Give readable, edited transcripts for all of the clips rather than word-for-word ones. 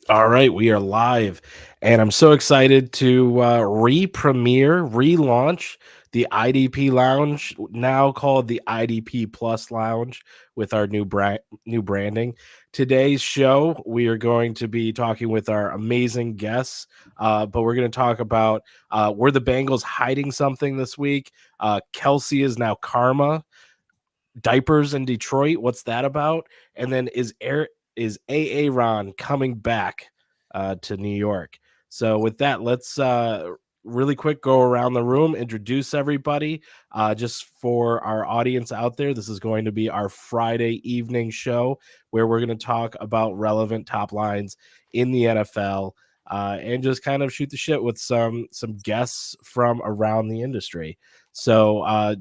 All right, we are live, and I'm so excited to relaunch the IDP Lounge, now called the IDP Plus Lounge, with our new branding. Today's show, we are going to be talking with our amazing guests, but we're going to talk about were the Bengals hiding something this week? Kelsey is now karma. Diapers in Detroit. What's that about? And then is Aaron coming back to New York? So with that, let's really quick go around the room, introduce everybody. Just for our audience out there, this is going to be our Friday evening show where we're going to talk about relevant top lines in the NFL. And just kind of shoot the shit with some guests from around the industry. So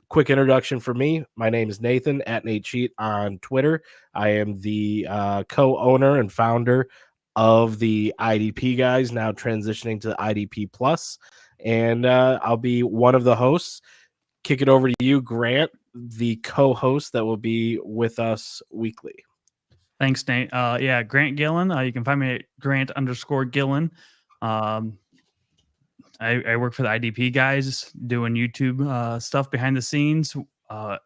quick introduction for me. My name is Nathan at Nate Cheat on Twitter. I am the co-owner and founder of the IDP guys, now transitioning to IDP Plus, and I'll be one of the hosts. Kick it over to you, Grant, the co-host that will be with us weekly. Thanks, Nate. Yeah, Grant Gillen. You can find me at Grant_Gillen. I work for the IDP guys doing YouTube stuff behind the scenes.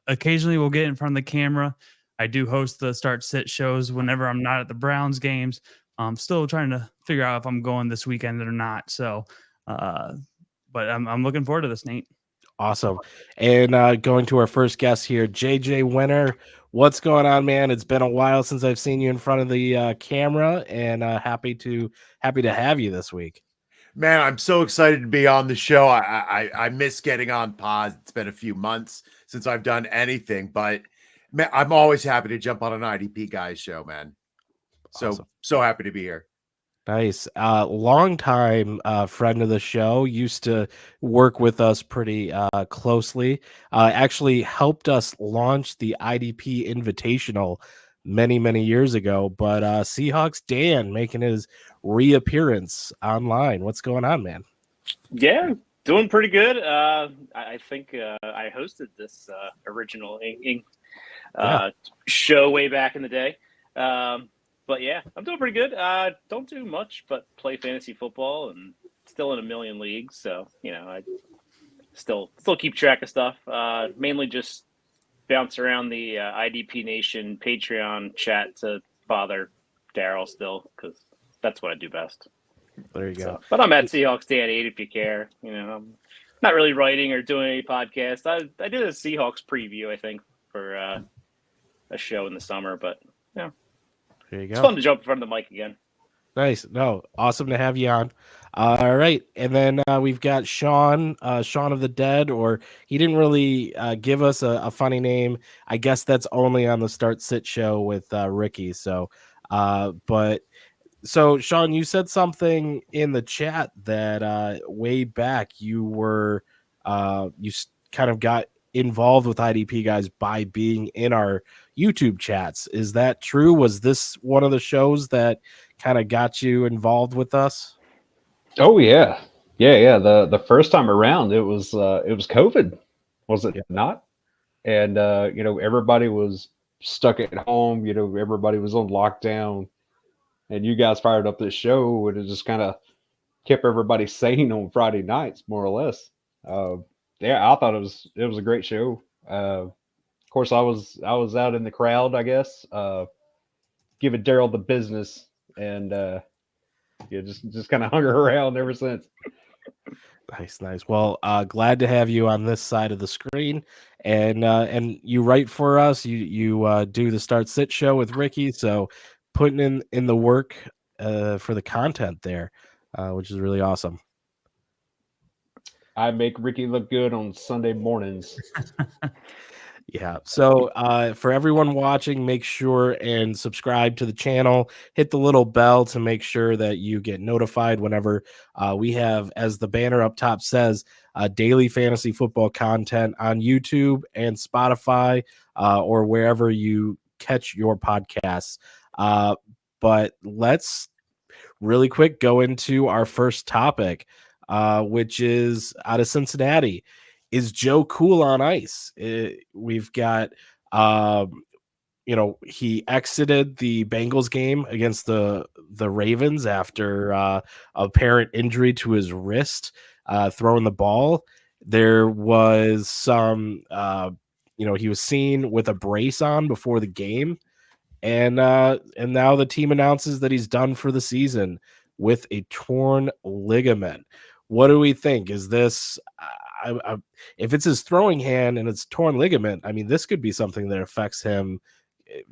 Occasionally we'll get in front of the camera. I do host the start sit shows whenever I'm not at the Browns games. I'm still trying to figure out if I'm going this weekend or not. So, but I'm looking forward to this, Nate. Awesome. And going to our first guest here, JJ Winner. What's going on, man? It's been a while since I've seen you in front of the camera, and happy to have you this week. Man, I'm so excited to be on the show. I miss getting on pods. It's been a few months since I've done anything, but man, I'm always happy to jump on an IDP guys show, man. So happy to be here. Nice. Long time friend of the show, used to work with us pretty closely. Actually helped us launch the IDP Invitational many years ago. But Seahawks Dan making his reappearance online. What's going on, man? Yeah, doing pretty good. I think I hosted this original show way back in the day. But yeah, I'm doing pretty good. Don't do much but play fantasy football and still in a million leagues. So, I still keep track of stuff. Mainly just bounce around the IDP Nation Patreon chat to bother Daryl still, because that's what I do best. There you go. So, but I'm at Seahawks Dan 8 if you care. I'm not really writing or doing any podcast. I did a Seahawks preview, I think, for a show in the summer, but yeah. There you go. It's fun to jump in front of the mic again. Nice. No, awesome to have you on. All right. And then we've got Sean of the Dead, or he didn't really give us a funny name. I guess that's only on the Start Sit show with Ricky. So, so Sean, you said something in the chat that way back you were, you kind of got involved with IDP guys by being in our YouTube chats. Is that true? Was this one of the shows that kind of got you involved with us? Oh yeah. The first time around it was COVID, was it not? And everybody was stuck at home. Everybody was on lockdown, and you guys fired up this show, and it just kind of kept everybody sane on Friday nights, more or less. I thought it was a great show. Of course, I was out in the crowd, I guess, giving Daryl the business, and just kind of hung around ever since. Nice. Well, glad to have you on this side of the screen, and you write for us. You do the Start Sit show with Ricky, so putting in the work for the content there, which is really awesome. I make Ricky look good on Sunday mornings. Yeah. So for everyone watching, make sure and subscribe to the channel. Hit the little bell to make sure that you get notified whenever we have, as the banner up top says, daily fantasy football content on YouTube and Spotify or wherever you catch your podcasts. But let's really quick go into our first topic, which is out of Cincinnati. Is Joe cool on ice? We've got he exited the Bengals game against the Ravens after apparent injury to his wrist, throwing the ball. There was some, he was seen with a brace on before the game, and now the team announces that he's done for the season with a torn ligament. What do we think? Is this, if it's his throwing hand and it's torn ligament, I mean, this could be something that affects him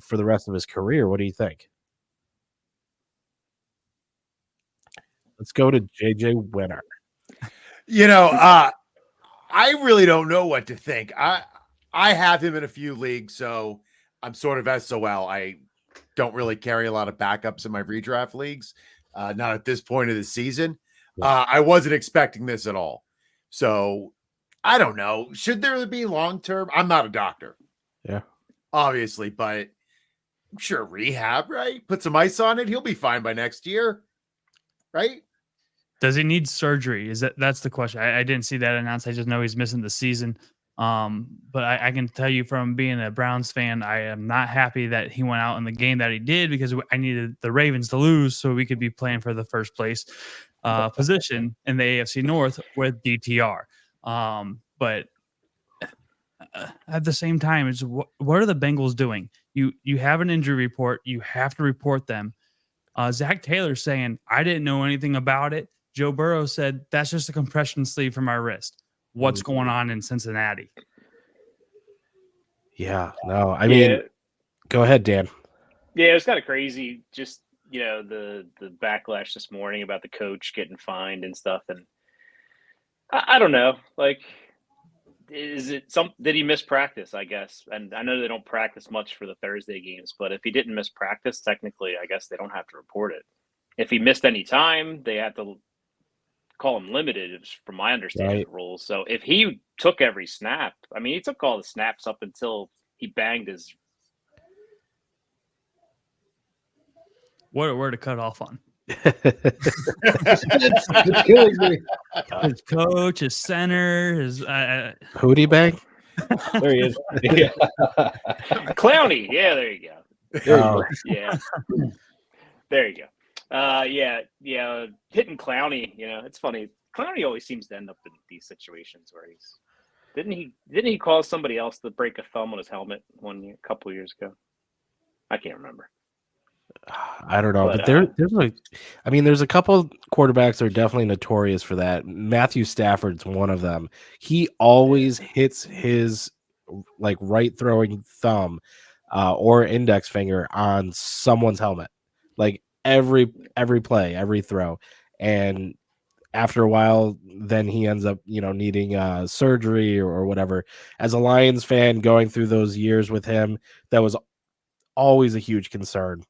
for the rest of his career. What do you think? Let's go to JJ Winner. I really don't know what to think. I have him in a few leagues, so I'm sort of SOL. I don't really carry a lot of backups in my redraft leagues, not at this point of the season. I wasn't expecting this at all. So I don't know. Should there be long-term? I'm not a doctor. Yeah. Obviously, but I'm sure rehab, right? Put some ice on it. He'll be fine by next year, right? Does he need surgery? That's the question. I didn't see that announced. I just know he's missing the season. But I can tell you from being a Browns fan, I am not happy that he went out in the game that he did, because I needed the Ravens to lose so we could be playing for the first place position in the AFC North with DTR. But at the same time, it's what are the Bengals doing? You have an injury report. You have to report them. Zach Taylor saying, I didn't know anything about it. Joe Burrow said, that's just a compression sleeve from my wrist. What's going on in Cincinnati? Yeah, no, I mean, go ahead, Dan. Yeah, it was kind of crazy. Just, the backlash this morning about the coach getting fined and stuff. And I don't know, like, did he miss practice, I guess? And I know they don't practice much for the Thursday games, but if he didn't miss practice, technically, I guess they don't have to report it. If he missed any time, they have to call him limited, from my understanding of the rules. So if he took every snap, I mean, he took all the snaps up until he banged his. Where to cut off on? It's killing me. His coach, his center, his Hootie bang. There he is. Yeah. Clowney. Yeah, there you go. Yeah. There you go. Hitting Clowney, it's funny. Clowney always seems to end up in these situations where didn't he cause somebody else to break a thumb on his helmet a couple of years ago? I can't remember. I don't know, but there's a couple quarterbacks that are definitely notorious for that. Matthew Stafford's one of them. He always hits his right throwing thumb or index finger on someone's helmet, like every play, every throw, and after a while, then he ends up needing surgery or whatever. As a Lions fan, going through those years with him, that was always a huge concern.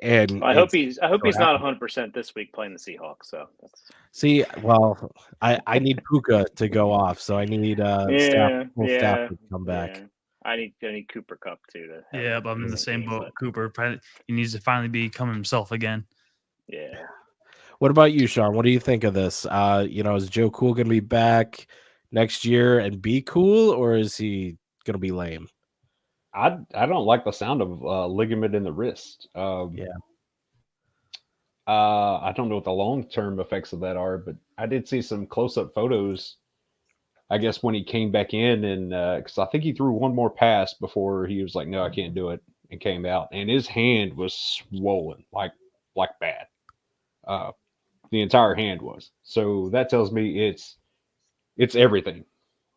And I hope he's not 100% this week playing the Seahawks. So I need Puka to go off, so I need Stafford to come back. I need Cooper Kupp too. But I'm in the same boat. Cooper, he needs to finally become himself again. Yeah. What about you, Sean? What do you think of this? Is Joe Cool going to be back next year and be cool, or is he going to be lame? I don't like the sound of ligament in the wrist. I don't know what the long-term effects of that are, but I did see some close-up photos, I guess, when he came back in, and because I think he threw one more pass before he was like, no, I can't do it, and came out, and his hand was swollen, like bad. The entire hand was. So that tells me it's everything.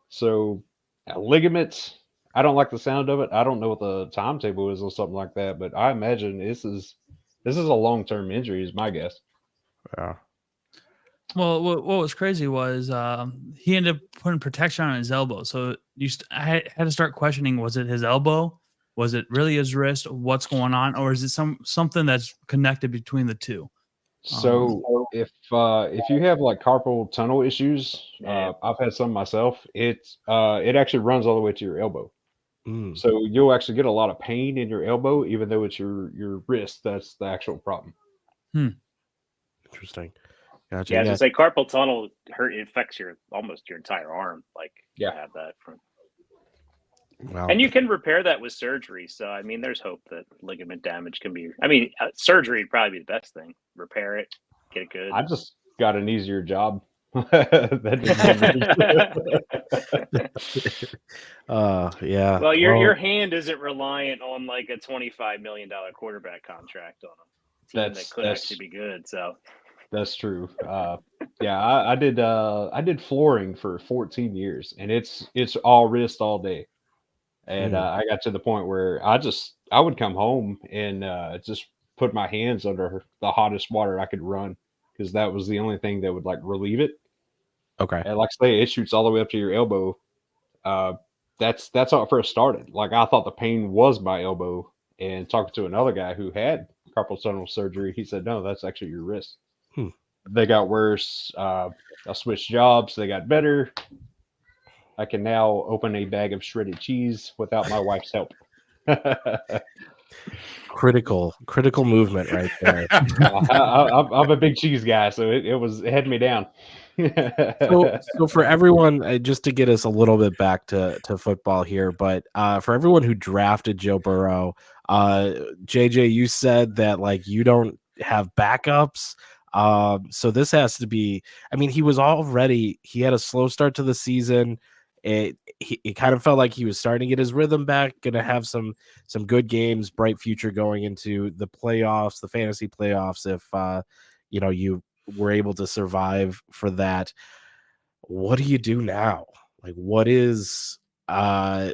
So ligaments, I don't like the sound of it. I don't know what the timetable is or something like that, but I imagine this is a long-term injury is my guess. Yeah. Well, what was crazy was he ended up putting protection on his elbow. So I had to start questioning, was it his elbow? Was it really his wrist? What's going on? Or is it something that's connected between the two? So if you have like carpal tunnel issues, I've had some myself. It actually runs all the way to your elbow. So you'll actually get a lot of pain in your elbow, even though it's your wrist. That's the actual problem. Interesting. Gotcha. Yeah, I was gonna say carpal tunnel affects almost your entire arm. Like, yeah, have that from. Wow. And you can repair that with surgery. So, I mean, there's hope that ligament damage can be. I mean, surgery would probably be the best thing. Repair it, get it good. I just got an easier job. That Yeah. Well, your hand isn't reliant on like a $25 million quarterback contract on a team that could actually be good. So that's true. Yeah, I did flooring for 14 years, and it's all wrist all day. And I got to the point where I would come home and just put my hands under the hottest water I could run, because that was the only thing that would like relieve it. Okay. And like I say, it shoots all the way up to your elbow. That's how it first started. Like I thought the pain was my elbow, and talking to another guy who had carpal tunnel surgery, he said, no, that's actually your wrist. They got worse. I switched jobs. They got better. I can now open a bag of shredded cheese without my wife's help. Critical movement right there. I'm a big cheese guy, so it had me down. So for everyone, just to get us a little bit back to football here, but for everyone who drafted Joe Burrow, JJ, you said that like you don't have backups. So this has to be. I mean, he had a slow start to the season. It kind of felt like he was starting to get his rhythm back. Going to have some good games, bright future going into the playoffs, the fantasy playoffs. If you were able to survive for that, what do you do now? Like, what is I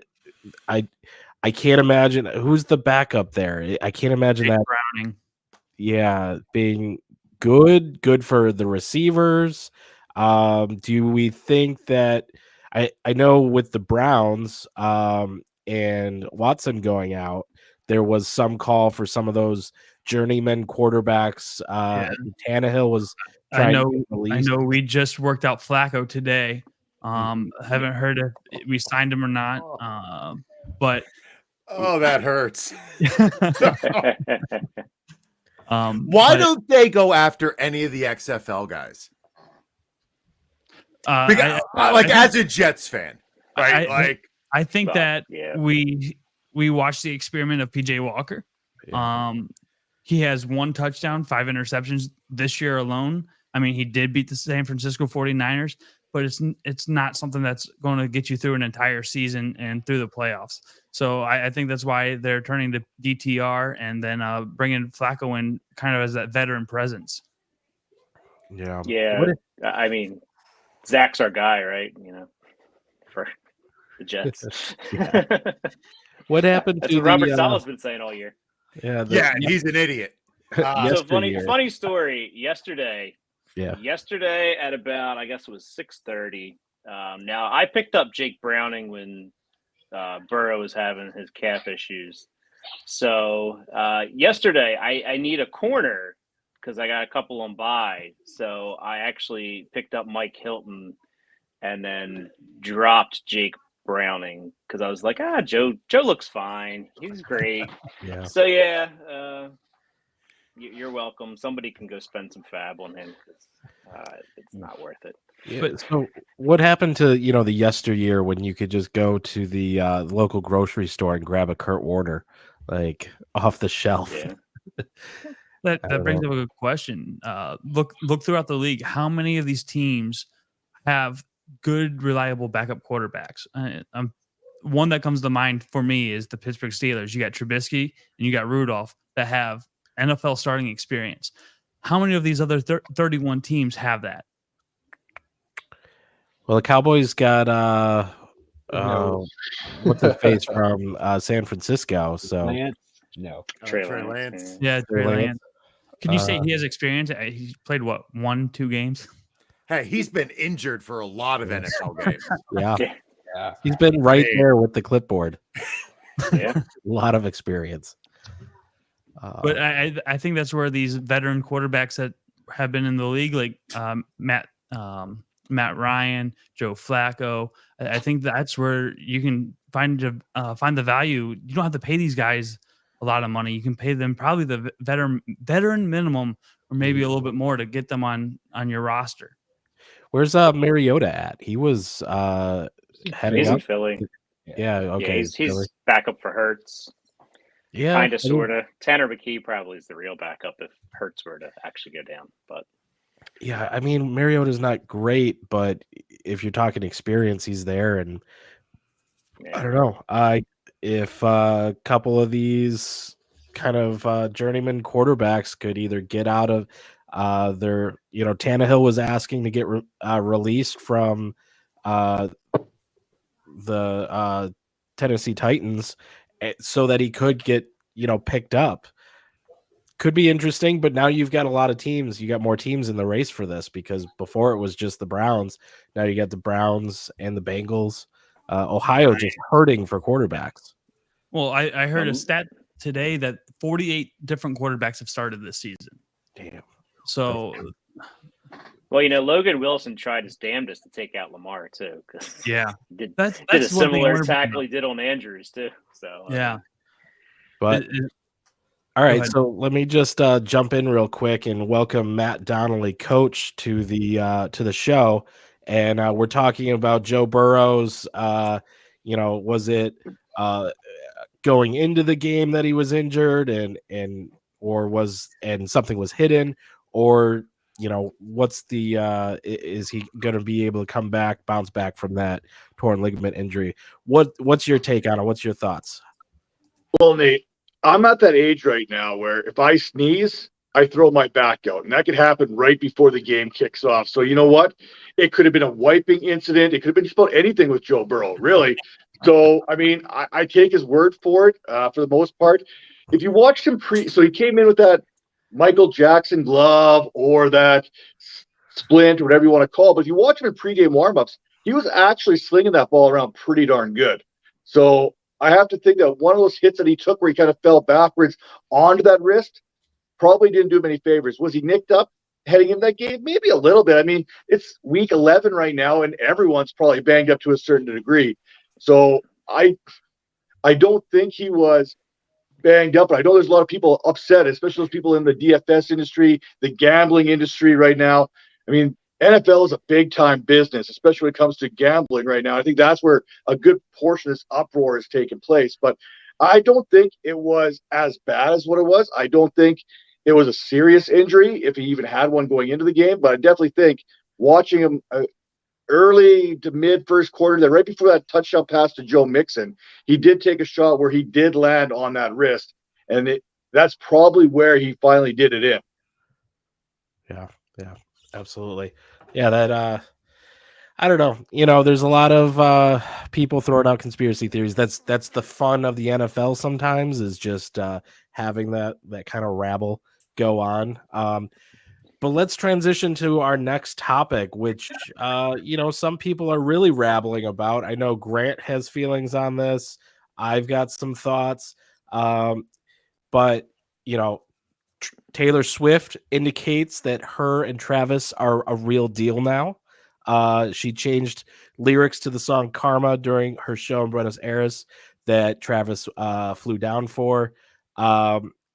can't imagine who's the backup there. I can't imagine Jake that. Browning. Yeah, being good for the receivers. Do we think that I know with the Browns and Watson going out, there was some call for some of those journeyman quarterbacks. Tannehill was trying to get released. I know we just worked out Flacco today. Haven't heard if we signed him or not. But Oh, that hurts. Why don't they go after any of the XFL guys? Because, as a Jets fan, right? I think that we watched the experiment of PJ Walker. Yeah. He has 1 touchdown, 5 interceptions this year alone. I mean, he did beat the San Francisco 49ers, but it's not something that's going to get you through an entire season and through the playoffs. So I think that's why they're turning to DTR and then bringing Flacco in kind of as that veteran presence. Yeah. Yeah. I mean, Zach's our guy, right? For the Jets. What happened That's to what Robert Sala's been saying all year. Yeah. And he's an idiot. So funny story. Yesterday at about, I guess it was 6:30. Now I picked up Jake Browning when Burrow was having his calf issues. So yesterday I need a corner because I got a couple on bye. So I actually picked up Mike Hilton and then dropped Jake Browning because I was like, Joe looks fine. He's great. Yeah. So you're welcome. Somebody can go spend some fab on him because it's not worth it. Yeah, but so what happened to the yesteryear when you could just go to the local grocery store and grab a Kurt Warner like off the shelf? Yeah. That brings up a good question. Look throughout the league. How many of these teams have good, reliable backup quarterbacks? One that comes to mind for me is the Pittsburgh Steelers. You got Trubisky and you got Rudolph that have NFL starting experience. How many of these other 31 teams have that? Well, the Cowboys got what's his face from San Francisco. So Lance? No. Trey Lance. Yeah, Trey Lance. Can you say he has experience? He's played 1-2 games? Hey, he's been injured for a lot of NFL games. Yeah. He's been right there with the clipboard. Yeah. A lot of experience. But I think that's where these veteran quarterbacks that have been in the league, like Matt Ryan, Joe Flacco, I think that's where you can find the value. You don't have to pay these guys a lot of money. You can pay them probably the veteran minimum or maybe a little bit more to get them on your roster. Where's Mariota at? He was heading He's up in Philly. Yeah. Yeah, Okay. he's Really? backup for Hurts. Yeah. Kind of, sort of. Tanner McKee probably is the real backup if Hurts were to actually go down. But Yeah. I mean, Mariota's not great, but if you're talking experience, he's there. And yeah. I don't know. If a couple of these kind of journeyman quarterbacks could either get out of their, Tannehill was asking to get released from uh, the Tennessee Titans so that he could get, picked up. Could be interesting, but now you've got a lot of teams. You got more teams in the race for this because before it was just the Browns. Now you got the Browns and the Bengals. Ohio just hurting for quarterbacks. Well, I heard a Um, stat today that 48 different quarterbacks have started this season. Damn. So, Well, Logan Wilson tried his damnedest to take out Lamar too. 'Cause yeah, did that's a one thing I similar wanna bring tackle up. he did on Andrews too. So Yeah. But It- all right, ahead. so let me just jump in real quick and welcome Matt Donnelly, coach, to the show. And we're talking about Joe Burrow's. Was it going into the game that he was injured, and something was hidden, or what's the is he going to be able to come back, bounce back from that torn ligament injury? What's your take on it? What's your thoughts? Well, Nate, I'm at that age right now where if I sneeze, I throw my back out, and that could happen right before the game kicks off. So you know what? It could have been a wiping incident. It could have been just about anything with Joe Burrow, really. So I mean, I take his word for it for the most part. If you watched him so he came in with that Michael Jackson glove or that splint or whatever you want to call it. But if you watch him in pregame warmups, he was actually slinging that ball around pretty darn good. So I have to think that one of those hits that he took where he kind of fell backwards onto that wrist probably didn't do him any favors. Was he nicked up heading into that game? Maybe a little bit. I mean, it's week 11 right now, and everyone's probably banged up to a certain degree. So I don't think he was banged up. But I know there's a lot of people upset, especially those people in the DFS industry, the gambling industry right now. I mean, NFL is a big time business, especially when it comes to gambling right now. I think that's where a good portion of this uproar is taking place. But I don't think it was as bad as what it was. I don't think it was a serious injury if he even had one going into the game. But I definitely think watching him early to mid first quarter, that right before that touchdown pass to Joe Mixon, he did take a shot where he did land on that wrist. And that's probably where he finally did it in. Yeah, absolutely. Yeah, that I don't know. There's a lot of people throwing out conspiracy theories. That's the fun of the NFL sometimes, is just having that kind of rabble go on. But let's transition to our next topic, which some people are really rabbling about. I know Grant has feelings on this. I've got some thoughts. But Taylor Swift indicates that her and Travis are a real deal now. She changed lyrics to the song Karma during her show in Buenos Aires that Travis flew down for.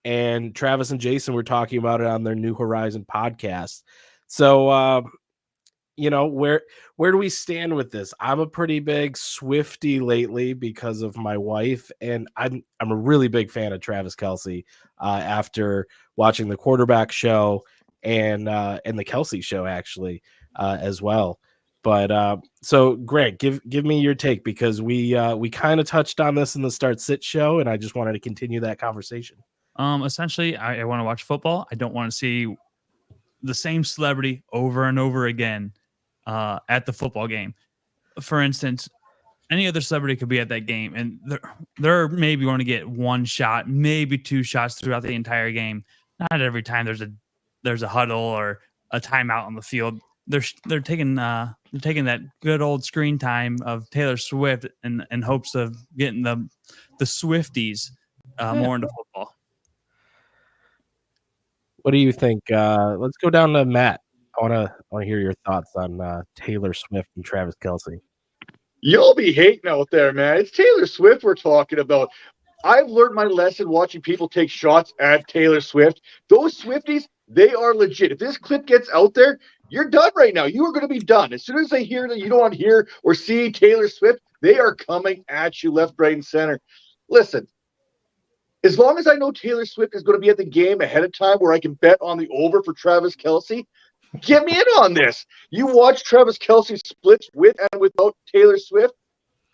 And Travis and Jason were talking about it on their New Horizon podcast. So, where do we stand with this? I'm a pretty big Swiftie lately because of my wife, and I'm a really big fan of Travis Kelce after watching the quarterback show and the Kelce show actually as well. But so Greg, give me your take, because we kind of touched on this in the Start Sit show, and I just wanted to continue that conversation. Essentially, I want to watch football. I don't want to see the same celebrity over and over again at the football game. For instance, any other celebrity could be at that game, and they're maybe going to get one shot, maybe two shots throughout the entire game. Not every time there's a huddle or a timeout on the field. They're taking that good old screen time of Taylor Swift in hopes of getting the Swifties more into football. What do you think? Let's go down to Matt. I want to hear your thoughts on Taylor Swift and Travis Kelce. You'll be hating out there, man. It's Taylor Swift we're talking about. I've learned my lesson watching people take shots at Taylor Swift. Those Swifties, they are legit. If this clip gets out there, you're done right now. You are going to be done. As soon as they hear that you don't want to hear or see Taylor Swift, they are coming at you left, right, and center. Listen, as long as I know Taylor Swift is going to be at the game ahead of time where I can bet on the over for Travis Kelce, get me in on this. You watch Travis Kelce splits with and without Taylor Swift.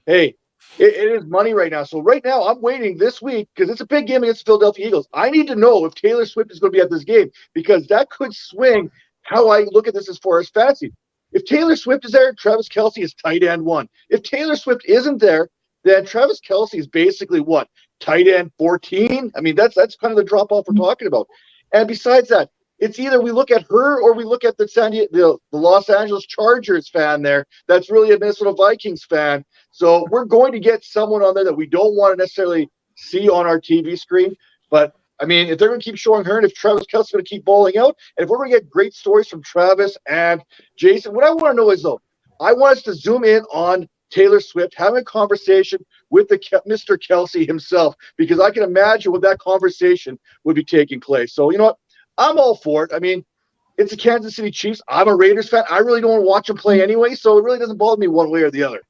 Hey, it is money right now. So right now I'm waiting this week because it's a big game against the Philadelphia Eagles. I need to know if Taylor Swift is going to be at this game because that could swing how I look at this as far as fantasy. If Taylor Swift is there, Travis Kelce is tight end 1. If Taylor Swift isn't there, then Travis Kelce is basically what? Tight end 14? I mean, that's kind of the drop off we're talking about. And besides that, it's either we look at her or we look at the Los Angeles Chargers fan there that's really a Minnesota Vikings fan. So we're going to get someone on there that we don't want to necessarily see on our TV screen. But, I mean, if they're going to keep showing her and if Travis Kelce's going to keep balling out, and if we're going to get great stories from Travis and Jason, what I want to know is, though, I want us to zoom in on Taylor Swift having a conversation with Mr. Kelce himself, because I can imagine what that conversation would be taking place. So, you know what? I'm all for it. I mean, it's the Kansas City Chiefs. I'm a Raiders fan. I really don't want to watch them play anyway, so it really doesn't bother me one way or the other.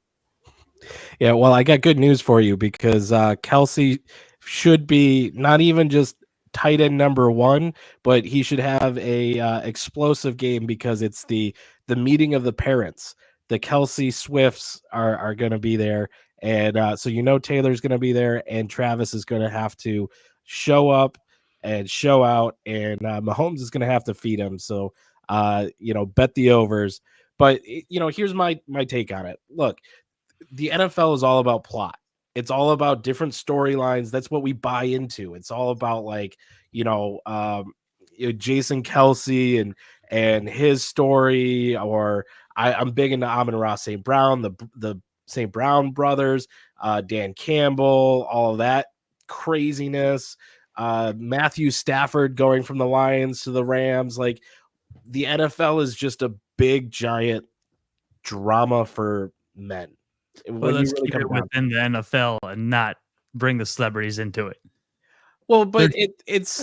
Yeah, well, I got good news for you because Kelce should be not even just tight end number 1, but he should have a explosive game because it's the meeting of the parents. The Kelce Swifts are going to be there, and so Taylor's going to be there, and Travis is going to have to show up and show out, and Mahomes is going to have to feed him. So, bet the overs. But here's my take on it. Look, the NFL is all about plot. It's all about different storylines. That's what we buy into. It's all about Jason Kelce and his story. Or I'm big into Amon-Ra St. Brown, the St. Brown brothers, Dan Campbell, all of that craziness. Matthew Stafford going from the Lions to the Rams. Like, the NFL is just a big giant drama for men. Well, let's keep it within the NFL and not bring the celebrities into it. Well, but it's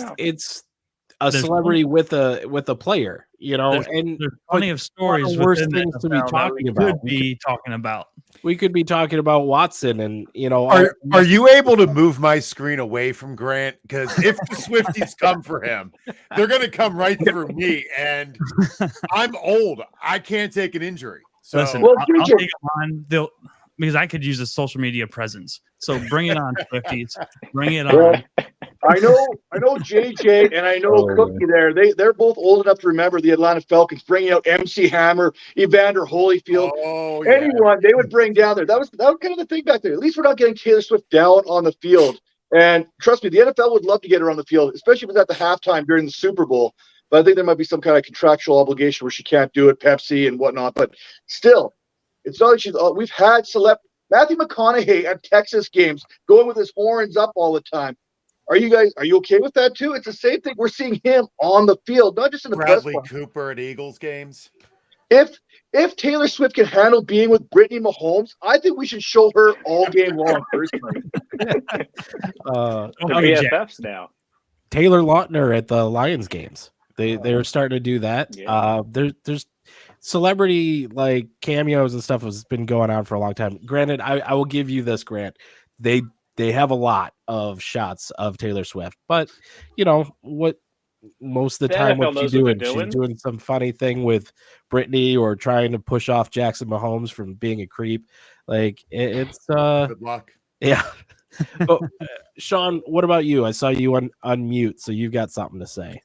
a celebrity with a player, and there's plenty of stories. Worse things to be talking about. We could be talking about Watson, and Are you able to move my screen away from Grant? Because if the Swifties come for him, they're going to come right through me, and I'm old. I can't take an injury. So listen, I'll take it on. Because I could use a social media presence. So bring it on, Swifties. Bring it on. I know JJ and I know Cookie there. They're both old enough to remember the Atlanta Falcons bringing out MC Hammer, Evander Holyfield. Anyone they would bring down there. That was kind of the thing back there. At least we're not getting Taylor Swift down on the field. And trust me, the NFL would love to get her on the field, especially if it's at the halftime during the Super Bowl. But I think there might be some kind of contractual obligation where she can't do it, Pepsi and whatnot. But still, it's not that she's. We've had Matthew McConaughey at Texas games going with his horns up all the time. Are you okay with that too? It's the same thing. We're seeing him on the field, not just in the Bradley Cooper at Eagles games. If Taylor Swift can handle being with Brittany Mahomes, I think we should show her all game long. Personally, BFFs now. Taylor Lautner at the Lions games. They were starting to do that. Yeah. There's celebrity like cameos and stuff has been going on for a long time. Granted, I will give you this, Grant. They have a lot of shots of Taylor Swift, but what most of the time what she's doing? She's doing some funny thing with Brittany or trying to push off Jackson Mahomes from being a creep. Like it's good luck. Yeah. But, Sean, what about you? I saw you on mute, so you've got something to say.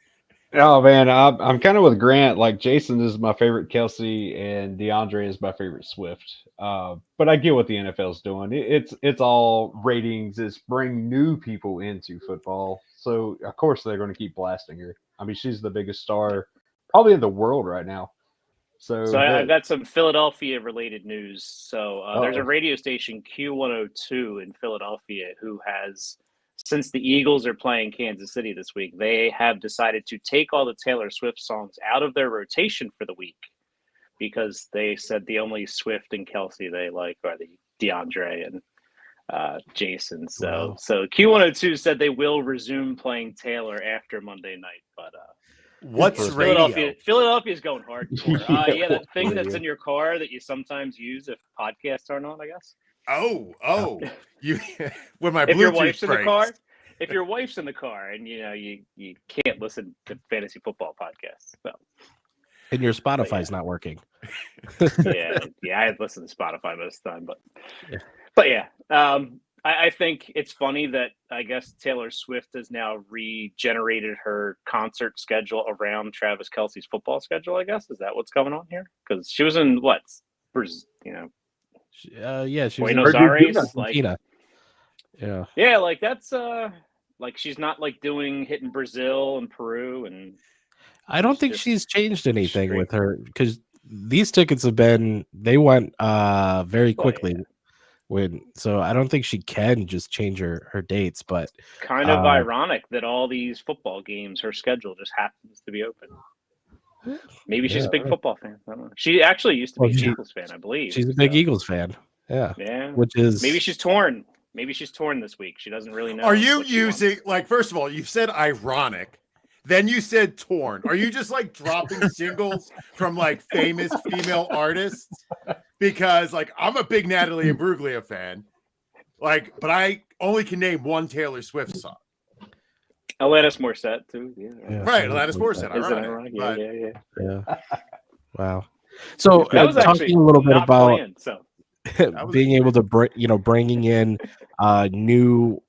Oh man, I'm kind of with Grant. Like Jason is my favorite Kelce, and DeAndre is my favorite Swift. But I get what the NFL is doing. It's all ratings. It's bring new people into football. So of course they're going to keep blasting her. I mean, she's the biggest star probably in the world right now. So I've got some Philadelphia related news. So there's a radio station, Q102 in Philadelphia, who has, since the Eagles are playing Kansas City this week, they have decided to take all the Taylor Swift songs out of their rotation for the week because they said the only Swift and Kelce they like are the DeAndre and Jason. So Q102 said they will resume playing Taylor after Monday night, but What's Yeah, radio? Philadelphia's going hardcore. Yeah, that thing that's radio. in your car that you sometimes use if podcasts aren't on, I guess. Oh, you when my If your Bluetooth wife's in the breaks. car, if your wife's in the car and you can't listen to fantasy football podcasts. So And your Spotify's not working. yeah, I listen to Spotify most of the time, Yeah. but yeah, I think it's funny that I guess Taylor Swift has now regenerated her concert schedule around Travis Kelce's football schedule. I guess is that what's going on here? Because she was in what, Yeah, she was in Buenos Aires, Argentina. yeah, like that's like she's not like hitting Brazil and Peru, and I don't It's think just she's changed anything straight- with her because these tickets they went very Well, quickly yeah. so I don't think she can just change her dates, but Kind of ironic that all these football games, her schedule just happens to be open. Maybe she's a big football fan. I don't know. She actually used to be an Eagles fan, I believe. she's a big Eagles fan. Yeah. Yeah. Which is Maybe she's torn. Maybe she's torn this week. She doesn't really know. Are you what she wants. using like first of all, you said ironic, then you said torn. Are you just like dropping singles from like famous female artists? Because like I'm a big Natalie Imbruglia fan. Like, but I only can name one Taylor Swift song. Alanis Morissette too. Yeah. Right, Alanis Morissette. Is it Ironic. ironic? But Yeah. Wow. So That was actually talking a little bit not about planned, so being able to bringing in new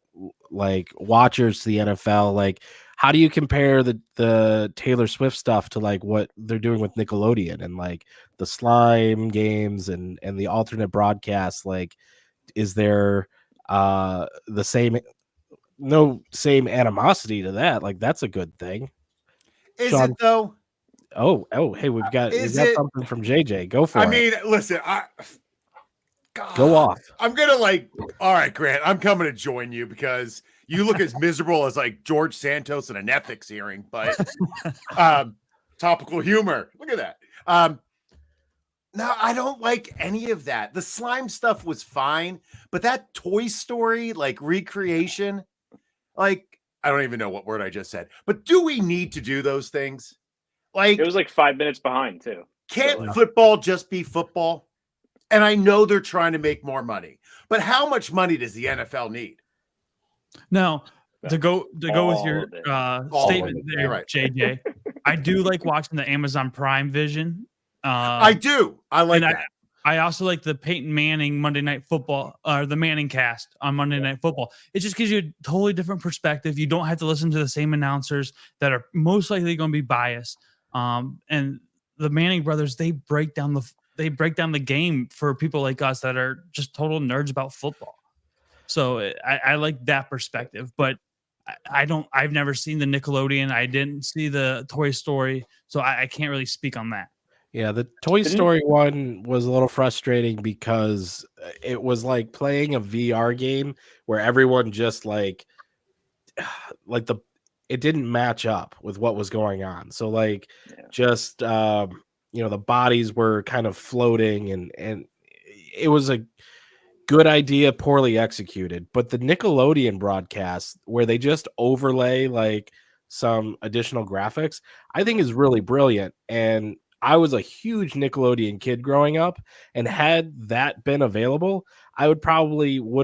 like watchers to the NFL, like how do you compare the Taylor Swift stuff to like what they're doing with Nickelodeon and like the slime games and the alternate broadcasts? Like, is there the same animosity to that? Like, that's a good thing. is Sean- it though? Oh, hey, we've got something from JJ. Go for it. I mean, listen, God, Go off. I'm gonna all right, Grant, I'm coming to join you because you look as miserable as like George Santos in an ethics hearing, but topical humor. Look at that. No, I don't like any of that. The slime stuff was fine, but that Toy Story like recreation, like I don't even know what word I just said. But do we need to do those things? Like it was like 5 minutes behind too. Can't football just be football? And I know they're trying to make more money, but how much money does the NFL need? Now, to go with your statement You're there, right. JJ, I do like watching the Amazon Prime Vision. I do. I like that. I also like the Peyton Manning Monday Night Football, or the Manning cast on Monday Night Football. It just gives you a totally different perspective. You don't have to listen to the same announcers that are most likely going to be biased. And the Manning brothers, they break down the game for people like us that are just total nerds about football. So I like that perspective, but I've never seen the Nickelodeon. I didn't see the Toy Story, so I can't really speak on that. Yeah, the Toy Story one was a little frustrating because it was like playing a VR game where everyone just like it didn't match up with what was going on. So like just the bodies were kind of floating and it was a good idea, poorly executed. But the Nickelodeon broadcast where they just overlay like some additional graphics, I think is really brilliant. And I was a huge Nickelodeon kid growing up, and had that been available, I would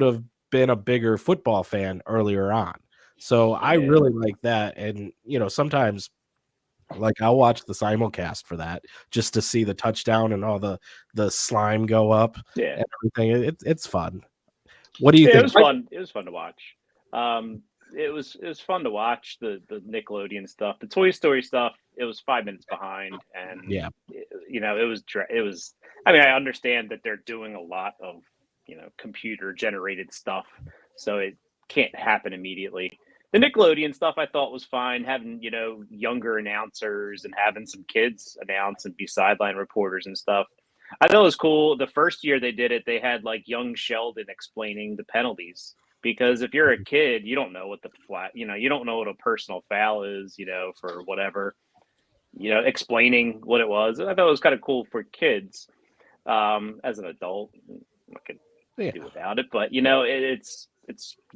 have been a bigger football fan earlier on. So I really like that. And sometimes like I'll watch the simulcast for that just to see the touchdown and all the slime go up and everything. It's fun. What do you think? It was fun. It was fun to watch. It was fun to watch the Nickelodeon stuff. The Toy Story stuff, it was 5 minutes behind, and it was. I mean, I understand that they're doing a lot of computer generated stuff, so it can't happen immediately. The Nickelodeon stuff I thought was fine, having younger announcers and having some kids announce and be sideline reporters and stuff. I thought it was cool. The first year they did it, they had like young Sheldon explaining the penalties. Because if you're a kid, you don't know what you don't know what a personal foul is, for whatever, explaining what it was. I thought it was kind of cool for kids. As an adult, I could do without it, but it's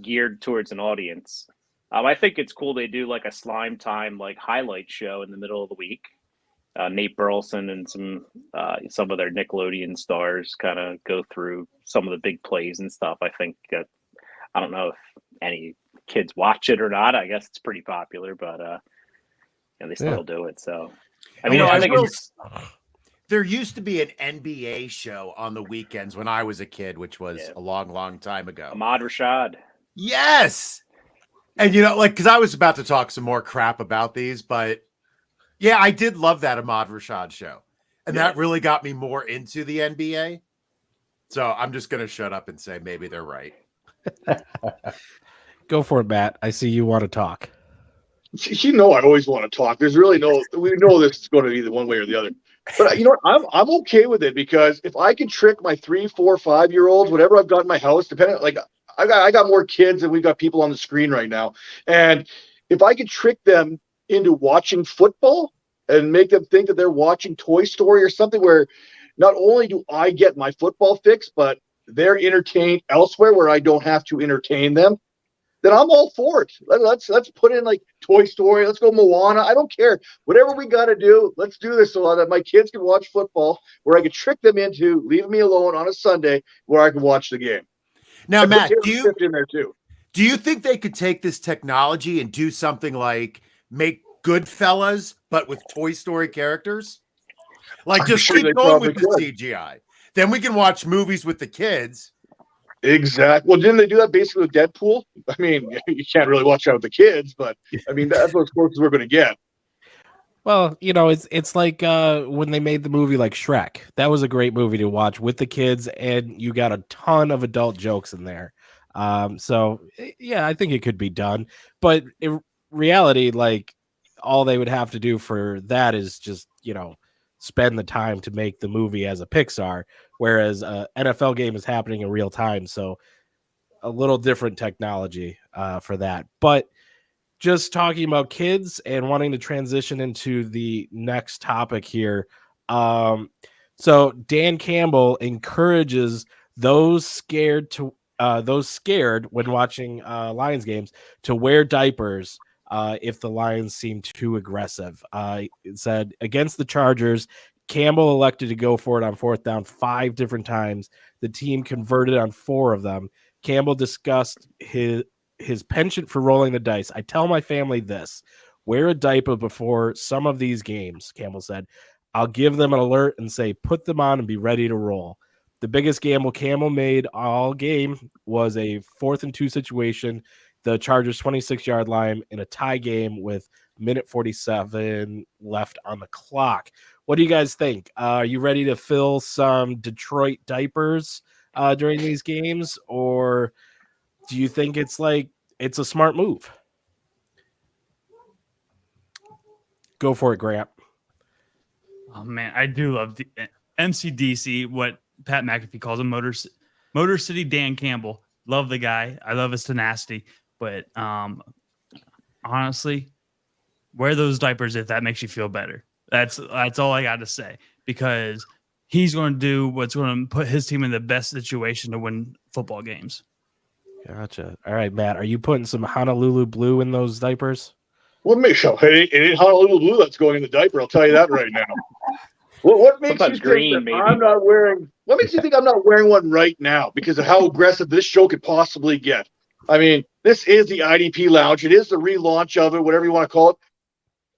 geared towards an audience. I think it's cool they do like a slime time like highlight show in the middle of the week. Nate Burleson and some of their Nickelodeon stars kind of go through some of the big plays and stuff. I think I don't know if any kids watch it or not. I guess it's pretty popular, but they still do it. So I mean, I think there used to be an NBA show on the weekends when I was a kid, which was a long, long time ago. Ahmad Rashad. Yes. And because I was about to talk some more crap about these, but yeah, I did love that Ahmad Rashad show. And that really got me more into the NBA. So I'm just going to shut up and say maybe they're right. Go for it, Matt. I see you want to talk. I always want to talk. There's really we know this is going to be the one way or the other. But you know what? I'm okay with it, because if I can trick my 3, 4, 5-year-olds, whatever I've got in my house, depending, like I got more kids than we've got people on the screen right now. And if I could trick them into watching football and make them think that they're watching Toy Story or something, where not only do I get my football fix, but they're entertained elsewhere where I don't have to entertain them, then I'm all for it. Let's put in like Toy Story. Let's go Moana. I don't care. Whatever we got to do, let's do this so that my kids can watch football, where I can trick them into leaving me alone on a Sunday where I can watch the game. Now, and Matt, do you think they could take this technology and do something like make Goodfellas, but with Toy Story characters? Like, just keep going with the CGI. Then we can watch movies with the kids. Exactly. Well, didn't they do that basically with Deadpool? I mean, you can't really watch out with the kids, but I mean, that's what close as we're going to get. Well, it's like when they made the movie like Shrek. That was a great movie to watch with the kids, and you got a ton of adult jokes in there. So yeah, I think it could be done. But in reality, like, all they would have to do for that is just, spend the time to make the movie as a Pixar, whereas NFL game is happening in real time. So a little different technology for that. But just talking about kids and wanting to transition into the next topic here. So Dan Campbell encourages those scared when watching Lions games to wear diapers if the Lions seem too aggressive. It said against the Chargers, Campbell elected to go for it on 4th down 5 different times. The team converted on 4 of them. Campbell discussed his penchant for rolling the dice. I tell my family this: wear a diaper before some of these games, Campbell said. I'll give them an alert and say, put them on and be ready to roll. The biggest gamble Campbell made all game was a 4th and 2 situation, the Chargers 26-yard line in a tie game with minute 47 left on the clock. What do you guys think? Are you ready to fill some Detroit diapers during these games, or do you think it's a smart move? Go for it, Grant. Oh man, I do love the MCDC, what Pat McAfee calls him, Motor City Dan Campbell. Love the guy. I love his tenacity. But honestly, wear those diapers if that makes you feel better. That's all I got to say, because he's going to do what's going to put his team in the best situation to win football games. Gotcha. All right, Matt, are you putting some Honolulu blue in those diapers? Well, it ain't Honolulu blue that's going in the diaper. I'll tell you that right now. What makes Sometimes you green, think that maybe. I'm not wearing? What makes you think I'm not wearing one right now? Because of how aggressive this show could possibly get. I mean, this is the IDP Lounge. It is the relaunch of it, whatever you want to call it.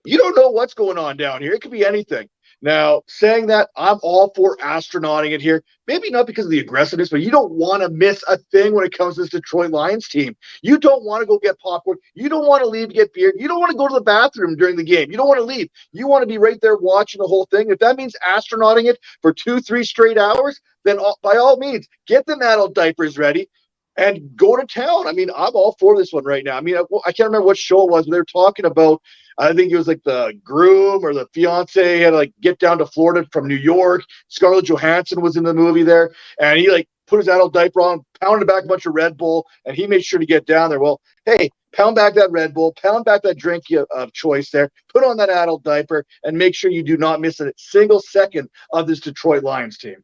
You don't know what's going on down here. It could be anything. Now, saying that, I'm all for astronauting it here. Maybe not because of the aggressiveness, but you don't want to miss a thing when it comes to this Detroit Lions team. You don't want to go get popcorn. You don't want to leave to get beer. You don't want to go to the bathroom during the game. You don't want to leave. You want to be right there watching the whole thing. If that means astronauting it for 2-3 straight hours, then by all means, get them adult diapers ready and go to town. I mean, I'm all for this one right now. I mean, I can't remember what show it was. They were talking about, I think it was like the groom or the fiance had to like get down to Florida from New York. Scarlett Johansson was in the movie there, and he like put his adult diaper on, pounded back a bunch of Red Bull, and he made sure to get down there. Well, hey, pound back that Red Bull, pound back that drink of choice there, put on that adult diaper, and make sure you do not miss a single second of this Detroit Lions team.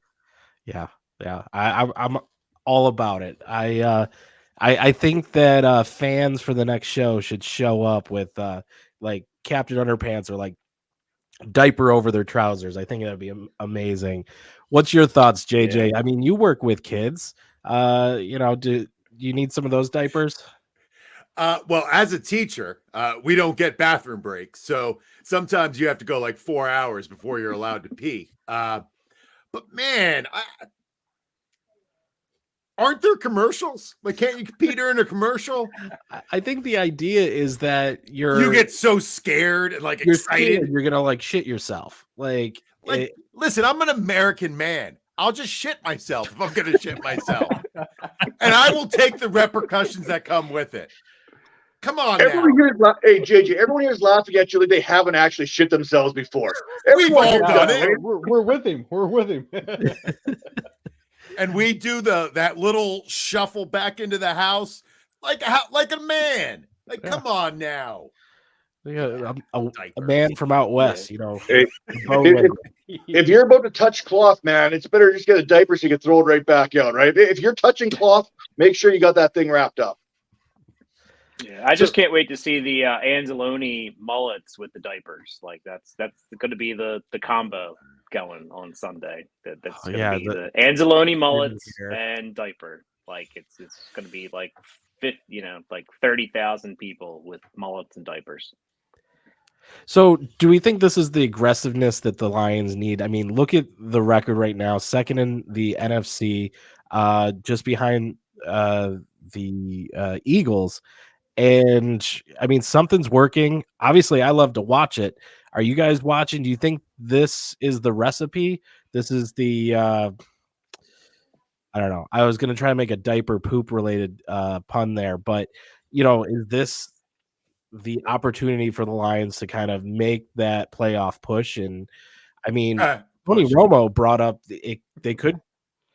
Yeah. I'm all about it. I think that fans for the next show should show up with like Captain Underpants or like diaper over their trousers. I think that'd be amazing. What's your thoughts, JJ? I mean, you work with kids. Do you need some of those diapers? Well, as a teacher, we don't get bathroom breaks. So sometimes you have to go like 4 hours before you're allowed to pee. But man, aren't there commercials? Like, can't you pee during a commercial? I think the idea is that You get so scared and like you're excited. scared you're gonna like shit yourself. Listen, I'm an American man. I'll just shit myself if I'm gonna shit myself. And I will take the repercussions that come with it. Come on, everyone here's hey JJ. Everyone here's laughing at you like they haven't actually shit themselves before. We've all done it. We're with him. We're with him. And we do that little shuffle back into the house like a man. Like, come on now. A man from out west, Hey, if you're about to touch cloth, man, it's better just get a diaper so you can throw it right back out, right? If you're touching cloth, make sure you got that thing wrapped up. Yeah, I just can't wait to see the Anzalone mullets with the diapers. Like that's going to be the combo going on Sunday. That's going to be the Anzalone mullets and diaper. Like it's going to be like 30,000 people with mullets and diapers. So, do we think this is the aggressiveness that the Lions need? I mean, look at the record right now, second in the NFC, just behind the Eagles. And I mean, something's working. Obviously, I love to watch it. Are you guys watching? Do you think this is the recipe? This is the I don't know. I was going to try to make a diaper poop related pun there, but is this the opportunity for the Lions to kind of make that playoff push? And I mean, Tony Romo brought up they could,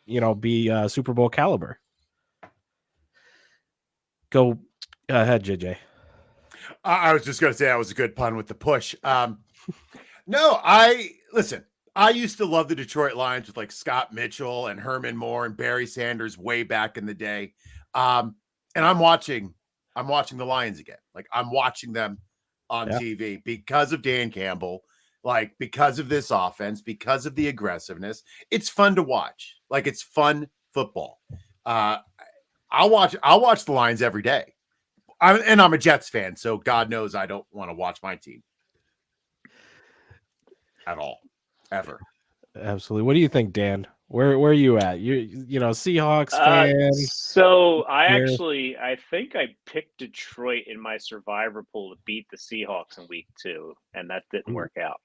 be Super Bowl caliber. Go ahead, JJ. I was just going to say that was a good pun with the push. No, listen. I used to love the Detroit Lions with like Scott Mitchell and Herman Moore and Barry Sanders way back in the day. And I'm watching the Lions again. Like I'm watching them on TV because of Dan Campbell, like because of this offense, because of the aggressiveness. It's fun to watch. Like it's fun football. I'll watch the Lions every day. I'm a Jets fan, so God knows I don't want to watch my team at all, ever. Absolutely. What do you think, Dan? Where are you at? You Seahawks fan? So I think I picked Detroit in my survivor pool to beat the Seahawks in week 2, and that didn't work out.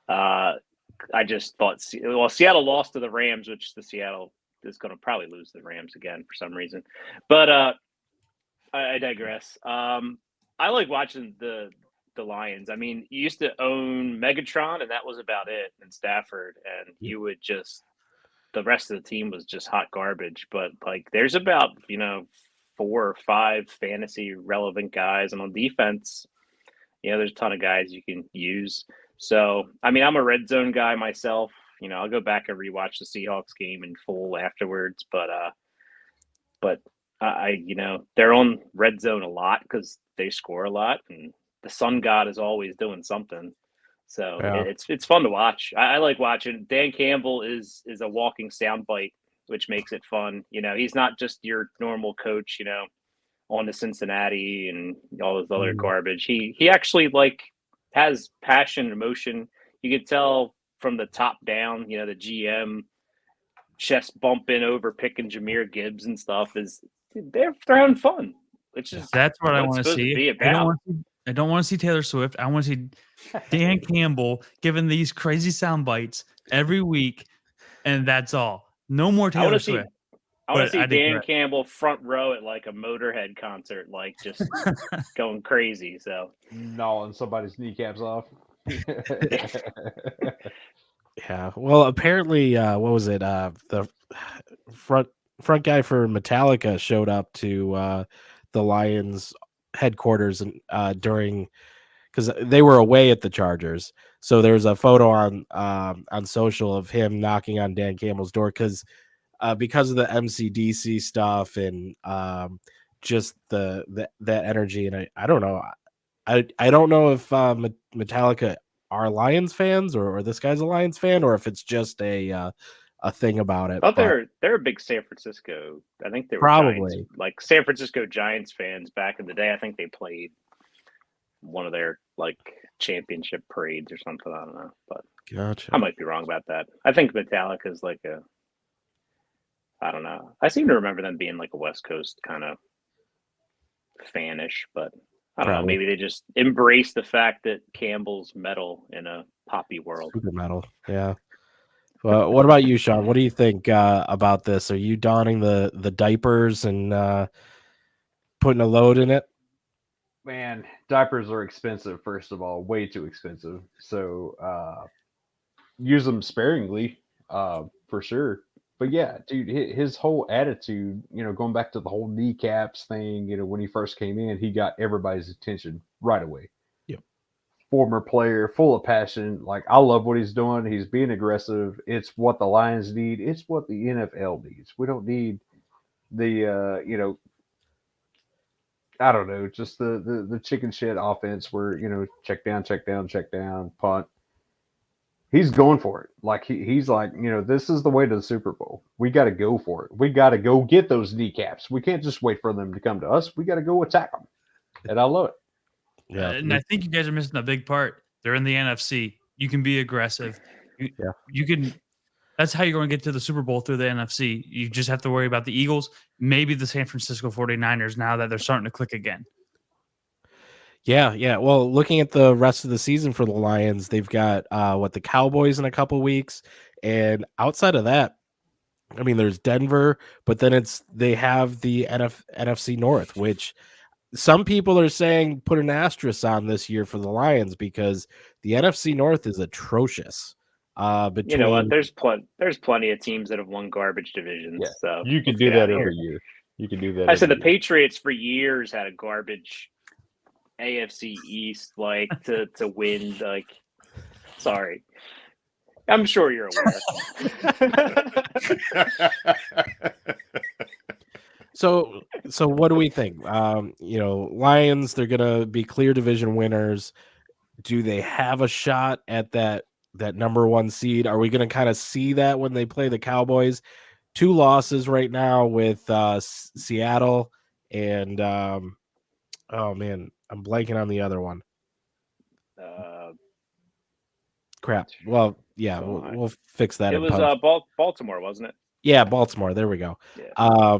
I just thought Seattle lost to the Rams, which the Seattle is going to probably lose the Rams again for some reason. But I digress. I like watching the Lions. I mean, you used to own Megatron, and that was about it in Stafford. And you would the rest of the team was just hot garbage. But like, there's about 4 or 5 fantasy relevant guys, and on defense, there's a ton of guys you can use. So, I mean, I'm a red zone guy myself. I'll go back and rewatch the Seahawks game in full afterwards. But they're on red zone a lot because they score a lot, and the sun god is always doing something. So it's fun to watch. I like watching. Dan Campbell is a walking soundbite, which makes it fun. He's not just your normal coach, on to Cincinnati and all this other garbage. He actually has passion and emotion. You could tell from the top down, the GM chest bumping over picking Jahmyr Gibbs and stuff they're having fun. That's what I want to see. I don't want to see Taylor Swift. I want to see Dan Campbell giving these crazy sound bites every week, and that's all. No more Taylor Swift. I want to see Dan Campbell front row at like a Motorhead concert, like just going crazy. So gnawing somebody's kneecaps off. Yeah. Well, apparently, what was it? The front guy for Metallica showed up to the Lions headquarters and during because they were away at the Chargers. So there's a photo on social of him knocking on Dan Campbell's door because because of the MCDC stuff and just that energy. And I don't know. I don't know if Metallica are Lions fans or this guy's a Lions fan, or if it's just a thing about it. Oh, but they're a big San Francisco. I think they were probably Giants, like San Francisco Giants fans back in the day. I think they played one of their like championship parades or something. I don't know, but gotcha. I might be wrong about that. I think Metallica is like a. I don't know. I seem to remember them being like a West Coast kind of fanish, but I don't know. Probably. Maybe they just embrace the fact that Campbell's metal in a poppy world. Super metal, yeah. Well, what about you, Sean? What do you think about this? Are you donning the diapers and putting a load in it? Man, diapers are expensive. First of all, way too expensive. So use them sparingly, for sure. But yeah, dude, his whole attitude, going back to the whole kneecaps thing, when he first came in, he got everybody's attention right away. Yep. Former player, full of passion. Like, I love what he's doing. He's being aggressive. It's what the Lions need. It's what the NFL needs. We don't need the, I don't know, just the chicken shit offense where, check down, punt. He's going for it. Like he's like, this is the way to the Super Bowl. We got to go for it. We got to go get those kneecaps. We can't just wait for them to come to us. We got to go attack them. And I love it. Yeah, And I think you guys are missing a big part. They're in the NFC. You can be aggressive. You can. That's how you're going to get to the Super Bowl, through the NFC. You just have to worry about the Eagles, maybe the San Francisco 49ers, now that they're starting to click again. Yeah. Well, looking at the rest of the season for the Lions, they've got the Cowboys in a couple weeks, and outside of that, I mean, there's Denver, but then they have the NFC North, which some people are saying put an asterisk on this year for the Lions because the NFC North is atrocious. Between, You know what? There's plenty of teams that have won garbage divisions. Yeah, So you can let's do get that out of every here. year. You can do that. I said the every year. Patriots for years had a garbage AFC East to win. Like, sorry, I'm sure you're aware. So what do we think? Lions, they're gonna be clear division winners. Do they have a shot at that number one seed? Are we gonna kind of see that when they play the Cowboys? 2 losses right now with Seattle and oh man, I'm blanking on the other one. Crap. Well, yeah, we'll fix that. It was Baltimore, wasn't it? Yeah, Baltimore. There we go. Yeah.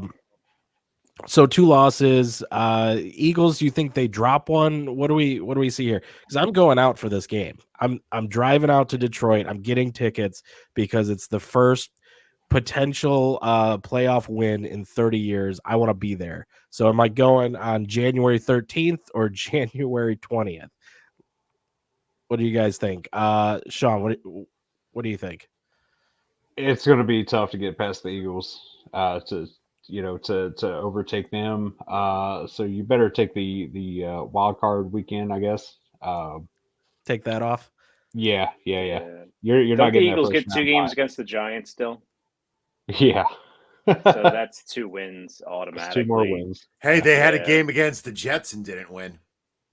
So 2 losses. Eagles, you think they drop one? What do we see here? Because I'm going out for this game. I'm driving out to Detroit. I'm getting tickets because it's the first potential playoff win in 30 years. I want to be there. So am I going on January 13th or January 20th? What do you guys think? Sean, what do you think? It's going to be tough to get past the Eagles to overtake them. So you better take the wild card weekend, I guess. Take that off. Yeah. You're Don't not the getting Eagles that get first 2 round games bye. against the Giants still? Yeah. So that's 2 wins That's automatically. 2 more wins. Hey, they had a Yeah. game against the Jets and didn't win.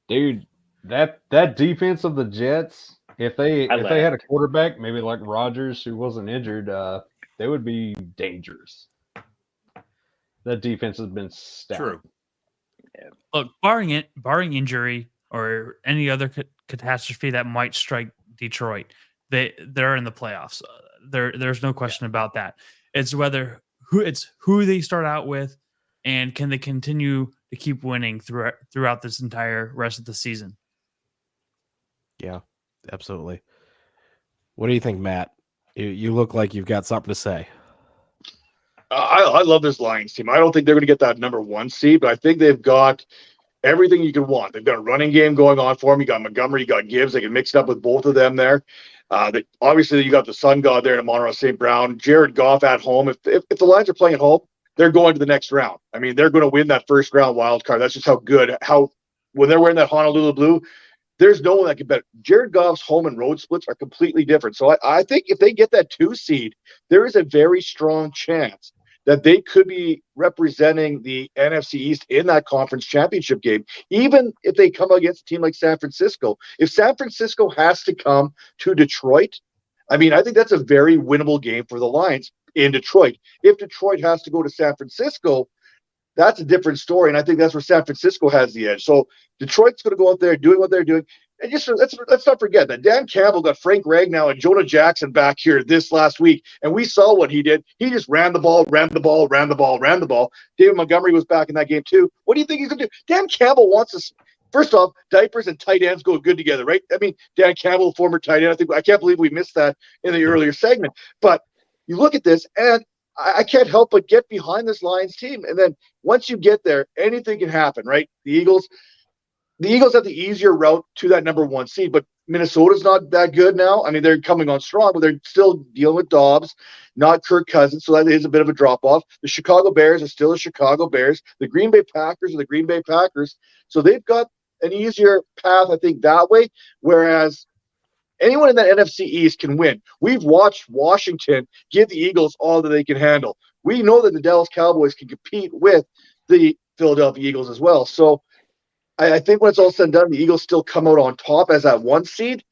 Dude, that defense of the Jets, if they had a quarterback, maybe like Rodgers, who wasn't injured, they would be dangerous. That defense has been stout. True. Yeah. Look, barring injury or any other catastrophe that might strike Detroit, they're in the playoffs. There's no question about that. It's who they start out with, and can they continue to keep winning throughout this entire rest of the season. Yeah, absolutely. What do you think, Matt? You look like you've got something to say. I love this Lions team. I don't think they're going to get that number 1 seed, but I think they've got everything you could want. They've got a running game going on for them. You got Montgomery, you got Gibbs. They can mix it up with both of them there. Obviously, you got the Sun God there in Amon-Ra St. Brown. Jared Goff at home. If the Lions are playing at home, they're going to the next round. I mean, they're going to win that first round wild card. That's just how good. When they're wearing that Honolulu blue, there's no one that can bet. Jared Goff's home and road splits are completely different. So I think if they get that 2 seed, there is a very strong chance that they could be representing the NFC East in that conference championship game, even if they come against a team like San Francisco. If San Francisco has to come to Detroit, I mean, I think that's a very winnable game for the Lions in Detroit. If Detroit has to go to San Francisco, that's a different story. And I think that's where San Francisco has the edge. So Detroit's going to go out there doing what they're doing. And just let's not forget that Dan Campbell got Frank Ragnow and Jonah Jackson back here this last week. And we saw what he did. He just ran the ball. David Montgomery was back in that game too. What do you think he's going to do? Dan Campbell wants us. First off, diapers and tight ends go good together, right? I mean, Dan Campbell, former tight end. I can't believe we missed that in the earlier segment. But you look at this, and I can't help but get behind this Lions team. And then once you get there, anything can happen, right? The Eagles have the easier route to that number 1 seed, but Minnesota's not that good now. I mean, they're coming on strong, but they're still dealing with Dobbs, not Kirk Cousins, so that is a bit of a drop-off. The Chicago Bears are still the Chicago Bears. The Green Bay Packers are the Green Bay Packers. So they've got an easier path, I think, that way, whereas anyone in that NFC East can win. We've watched Washington give the Eagles all that they can handle. We know that the Dallas Cowboys can compete with the Philadelphia Eagles as well. So I think when it's all said and done, the Eagles still come out on top as that 1 seed.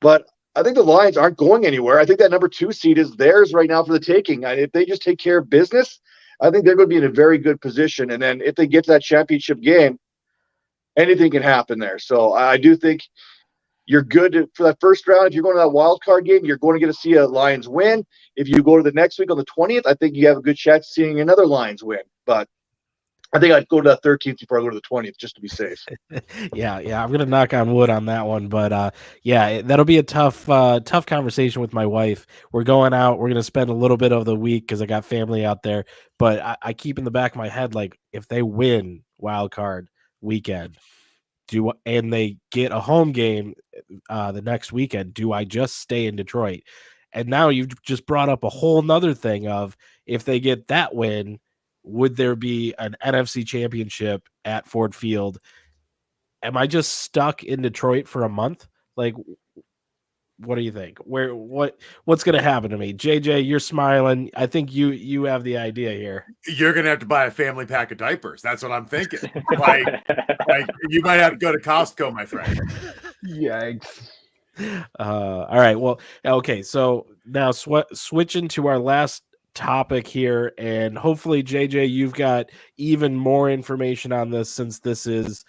But I think the Lions aren't going anywhere. I think that number 2 seed is theirs right now for the taking. If they just take care of business, I think they're going to be in a very good position. And then if they get to that championship game, anything can happen there. So I do think you're good for that first round. If you're going to that wild card game, you're going to get to see a Lions win. If you go to the next week on the 20th, I think you have a good chance of seeing another Lions win. But I think I'd go to that 13th before I go to the 20th just to be safe. Yeah. I'm gonna knock on wood on that one, but that'll be a tough conversation with my wife. We're going out. We're gonna spend a little bit of the week because I got family out there. But I keep in the back of my head, like, if they win wild card weekend, and they get a home game the next weekend, do I just stay in Detroit? And now you've just brought up a whole nother thing of, if they get that win, would there be an NFC championship at Ford Field? Am I just stuck in Detroit for a month? Like, what do you think? What's going to happen to me? JJ, you're smiling. I think you have the idea here. You're gonna have to buy a family pack of diapers. That's what I'm thinking. like you might have to go to Costco, my friend. Yikes. All right. Well, okay. So now switching to our last topic here, and hopefully, JJ, you've got even more information on this, since this is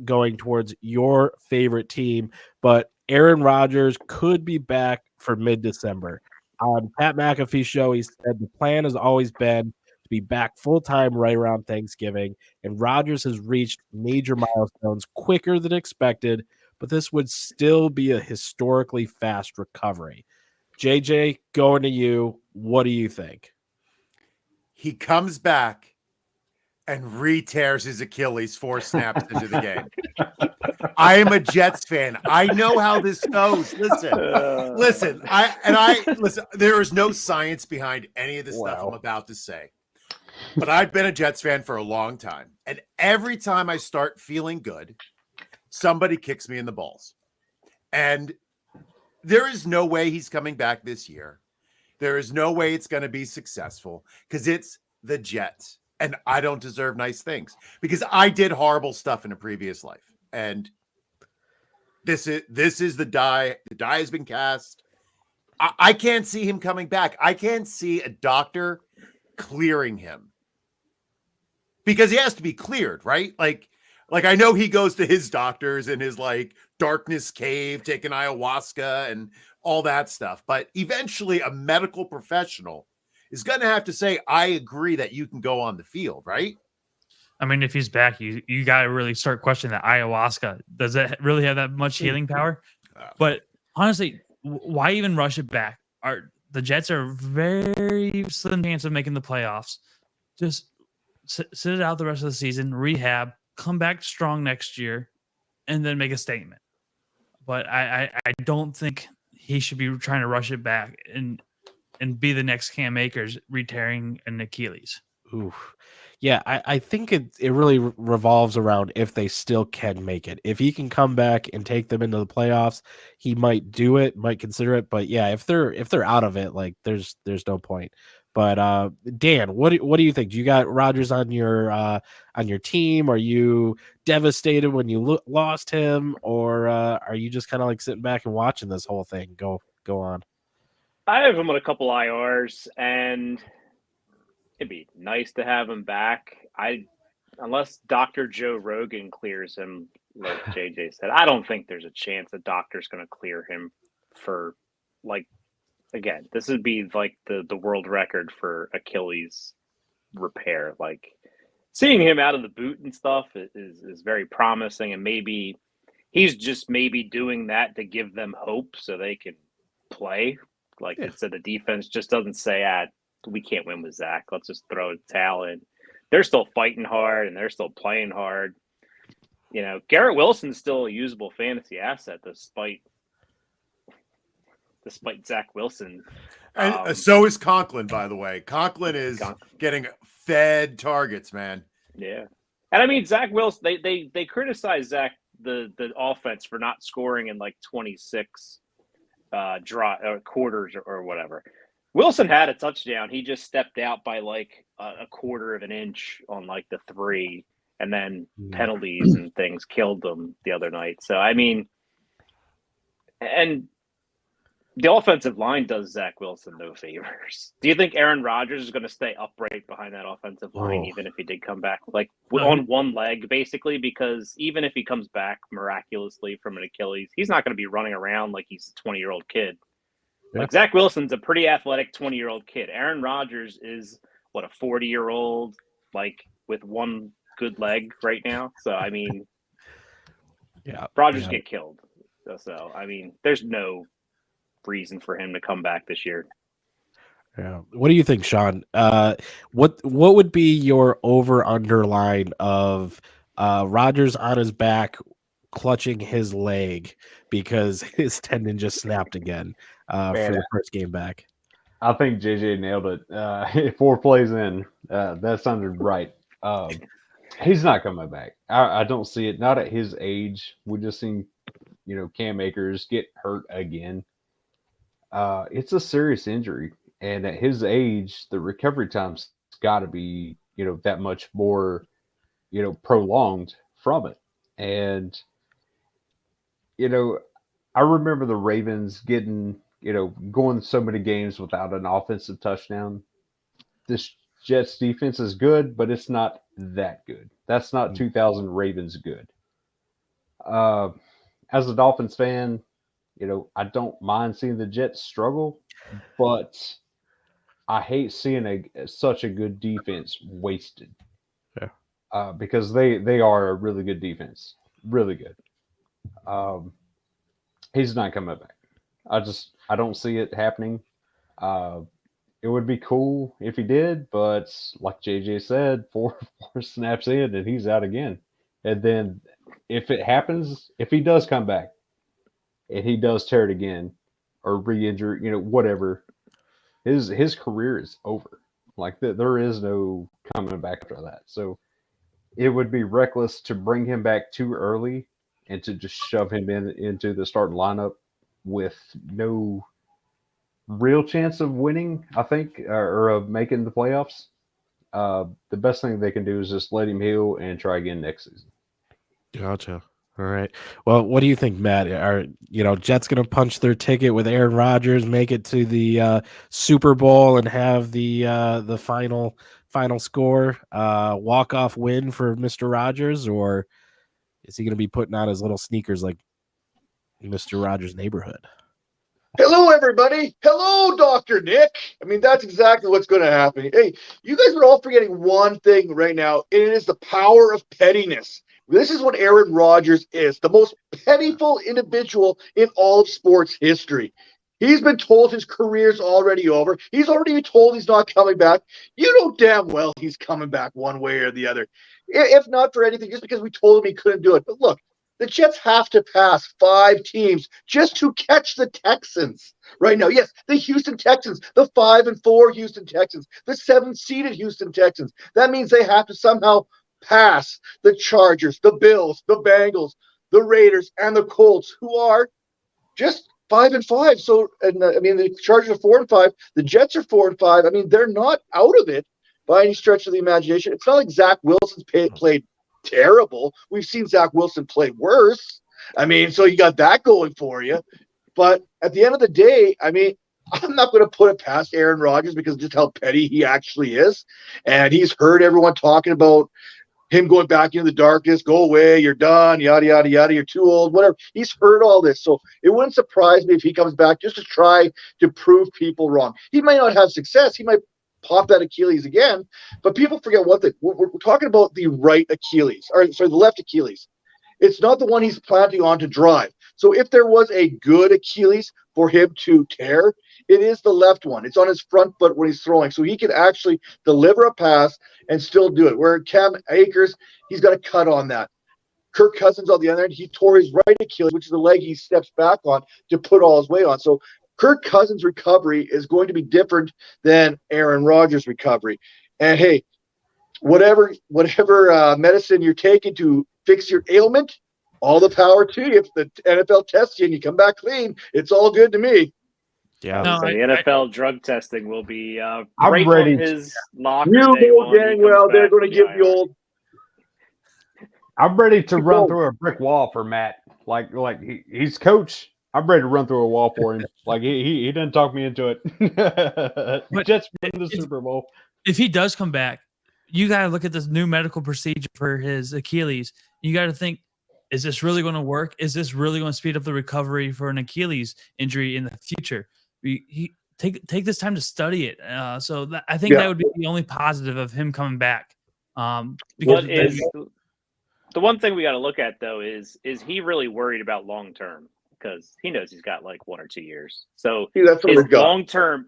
going towards your favorite team. But Aaron Rodgers could be back for mid-December. On Pat McAfee's show, he said the plan has always been to be back full-time right around Thanksgiving, and Rodgers has reached major milestones quicker than expected, but this would still be a historically fast recovery. JJ, going to you. What do you think? He comes back and re-tears his Achilles 4 snaps into the game. I am a Jets fan. I know how this goes. Listen. There is no science behind any of the stuff I'm about to say. But I've been a Jets fan for a long time. And every time I start feeling good, somebody kicks me in the balls. And there is no way he's coming back this year. There is no way it's going to be successful, because it's the Jets. And I don't deserve nice things, because I did horrible stuff in a previous life. And this is the die. The die has been cast. I can't see him coming back. I can't see a doctor clearing him, because he has to be cleared, right? Like I know he goes to his doctors in his darkness cave, taking ayahuasca and all that stuff. But eventually a medical professional is going to have to say, I agree that you can go on the field, right? I mean, if he's back, you got to really start questioning that ayahuasca. Does it really have that much healing power? But honestly, why even rush it back? The Jets are very slim chance of making the playoffs. Just sit it out the rest of the season, rehab, come back strong next year, and then make a statement. But I don't think he should be trying to rush it back and be the next Cam Akers re-tearing an Achilles. Ooh. Yeah, I think it really revolves around if they still can make it. If he can come back and take them into the playoffs, he might do it, might consider it. But yeah, if they're out of it, like there's no point. But Dan, what do you think? Do you got Rodgers on your team? Are you devastated when you lost him, or are you just kind of like sitting back and watching this whole thing go on? I have him on a couple IRs, and it'd be nice to have him back. Unless Dr. Joe Rogan clears him, like JJ said, I don't think there's a chance the doctor's going to clear him for, like, again, this would be like the world record for Achilles repair. Like, seeing him out of the boot and stuff is very promising, and maybe he's just maybe doing that to give them hope so they can play. Like, Yeah. so the defense just doesn't say, we can't win with Zach. Let's just throw a towel in. They're still fighting hard and they're still playing hard. You know, Garrett Wilson's still a usable fantasy asset despite Zach Wilson. And so is Conklin, by the way. Conklin is getting fed targets, man. Yeah. And I mean, Zach Wilson, they criticize Zach, the offense, for not scoring in like 26 quarters or whatever. Wilson had a touchdown. He just stepped out by like a quarter of an inch on like the 3, and then penalties and things killed them the other night. So, I mean, and the offensive line does Zach Wilson no favors. Do you think Aaron Rodgers is going to stay upright behind that offensive line, even if he did come back, like on one leg, basically? Because even if he comes back miraculously from an Achilles, he's not going to be running around like he's a 20-year-old kid. Yeah. Like, Zach Wilson's a pretty athletic 20-year-old kid. Aaron Rodgers is, what, a 40-year-old, like, with one good leg right now? So, I mean, Rodgers get killed. So, I mean, there's no reason for him to come back this year. Yeah. What do you think, Sean? What would be your over-under line of Rodgers on his back clutching his leg because his tendon just snapped again for the first game back? I think JJ nailed it. 4 plays in, that sounded right. He's not coming back. I don't see it. Not at his age. We just seen, Cam Akers get hurt again. It's a serious injury, and at his age, the recovery time's got to be, that much more, prolonged from it. And, I remember the Ravens getting, going so many games without an offensive touchdown. This Jets defense is good, but it's not that good. That's not 2000 Ravens good. As a Dolphins fan, I don't mind seeing the Jets struggle, but I hate seeing such a good defense wasted. Yeah. Because they are a really good defense, really good. He's not coming back. I don't see it happening. It would be cool if he did, but like JJ said, four snaps in and he's out again. And then if it happens, if he does come back and he does tear it again or re-injure, whatever, his career is over. Like there is no coming back after that. So it would be reckless to bring him back too early and to just shove him into the starting lineup with no real chance of winning, I think, or of making the playoffs. The best thing they can do is just let him heal and try again next season. Gotcha. All right. Well, what do you think, Matt? Are Jets going to punch their ticket with Aaron Rodgers, make it to the Super Bowl, and have the final score walk-off win for Mr. Rodgers, or is he going to be putting on his little sneakers like Mr. Rogers' Neighborhood? Hello, everybody. Hello, Dr. Nick. I mean, that's exactly what's going to happen. Hey, you guys are all forgetting one thing right now, and it is the power of pettiness. This is what Aaron Rodgers is, the most pettiful individual in all of sports history. He's been told his career's already over. He's already been told he's not coming back. You know damn well he's coming back one way or the other. If not for anything, just because we told him he couldn't do it. But look, The Jets have to pass 5 teams just to catch the Texans right now. Yes, the Houston Texans, the 5-4 Houston Texans, the 7-seeded Houston Texans. That means they have to somehow pass the Chargers, the Bills, the Bengals, the Raiders, and the Colts, who are just 5-5. So, and I mean, the Chargers are 4-5. The Jets are 4-5. I mean, they're not out of it by any stretch of the imagination. It's not like Zach Wilson's played terrible. We've seen Zach Wilson play worse. I mean, so you got that going for you. But at the end of the day, I mean, I'm not going to put it past Aaron Rodgers because of just how petty he actually is. And he's heard everyone talking about him going back into the darkness, go away, you're done, yada, yada, yada, you're too old, whatever. He's heard all this. So it wouldn't surprise me if he comes back just to try to prove people wrong. He might not have success. He might pop that Achilles again, but people forget one thing. We're talking about the right Achilles, or sorry, the left Achilles. It's not the one he's planting on to drive. So if there was a good Achilles for him to tear, it is the left one. It's on his front foot when he's throwing. So he can actually deliver a pass and still do it. Where Cam Akers, he's got a cut on that. Kirk Cousins on the other end, he tore his right Achilles, which is the leg he steps back on to put all his weight on. So Kirk Cousins' recovery is going to be different than Aaron Rodgers' recovery. And hey, whatever medicine you're taking to fix your ailment, all the power to you. If the NFL tests you and you come back clean, it's all good to me. Yeah. No, So the NFL drug testing will be I'm right ready on his locker. You day know one. He dang comes well they're back going to from give the the IR. old. I'm ready to run Go. through a brick wall for Matt. Like he's coach. I'm ready to run through a wall for him. Like he didn't talk me into it. But Jets win the it's- Super Bowl. If he does come back, you got to look at this new medical procedure for his Achilles. You got to think, is this really going to work? Is this really going to speed up the recovery for an Achilles injury in the future? He take this time to study it. So I think that would be the only positive of him coming back. Because What is the one thing we got to look at though is he really worried about long term? Because he knows he's got like 1 or 2 years. So See, that's what is we've got.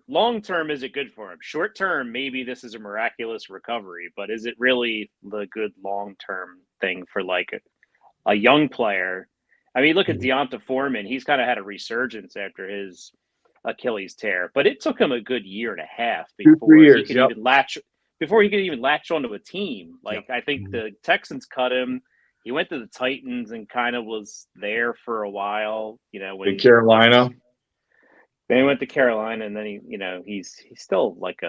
long term, is it good for him? Short term, maybe this is a miraculous recovery, but is it really the good long term thing for like a young player? I mean, look at Deonta Foreman. He's kind of had a resurgence after his Achilles tear, but it took him a good 1.5 years before 2-3 he years, could yep. even latch onto a team. Like I think the Texans cut him. He went to the Titans and kind of was there for a while, you know, when In Carolina. then he went to Carolina, and then he's still like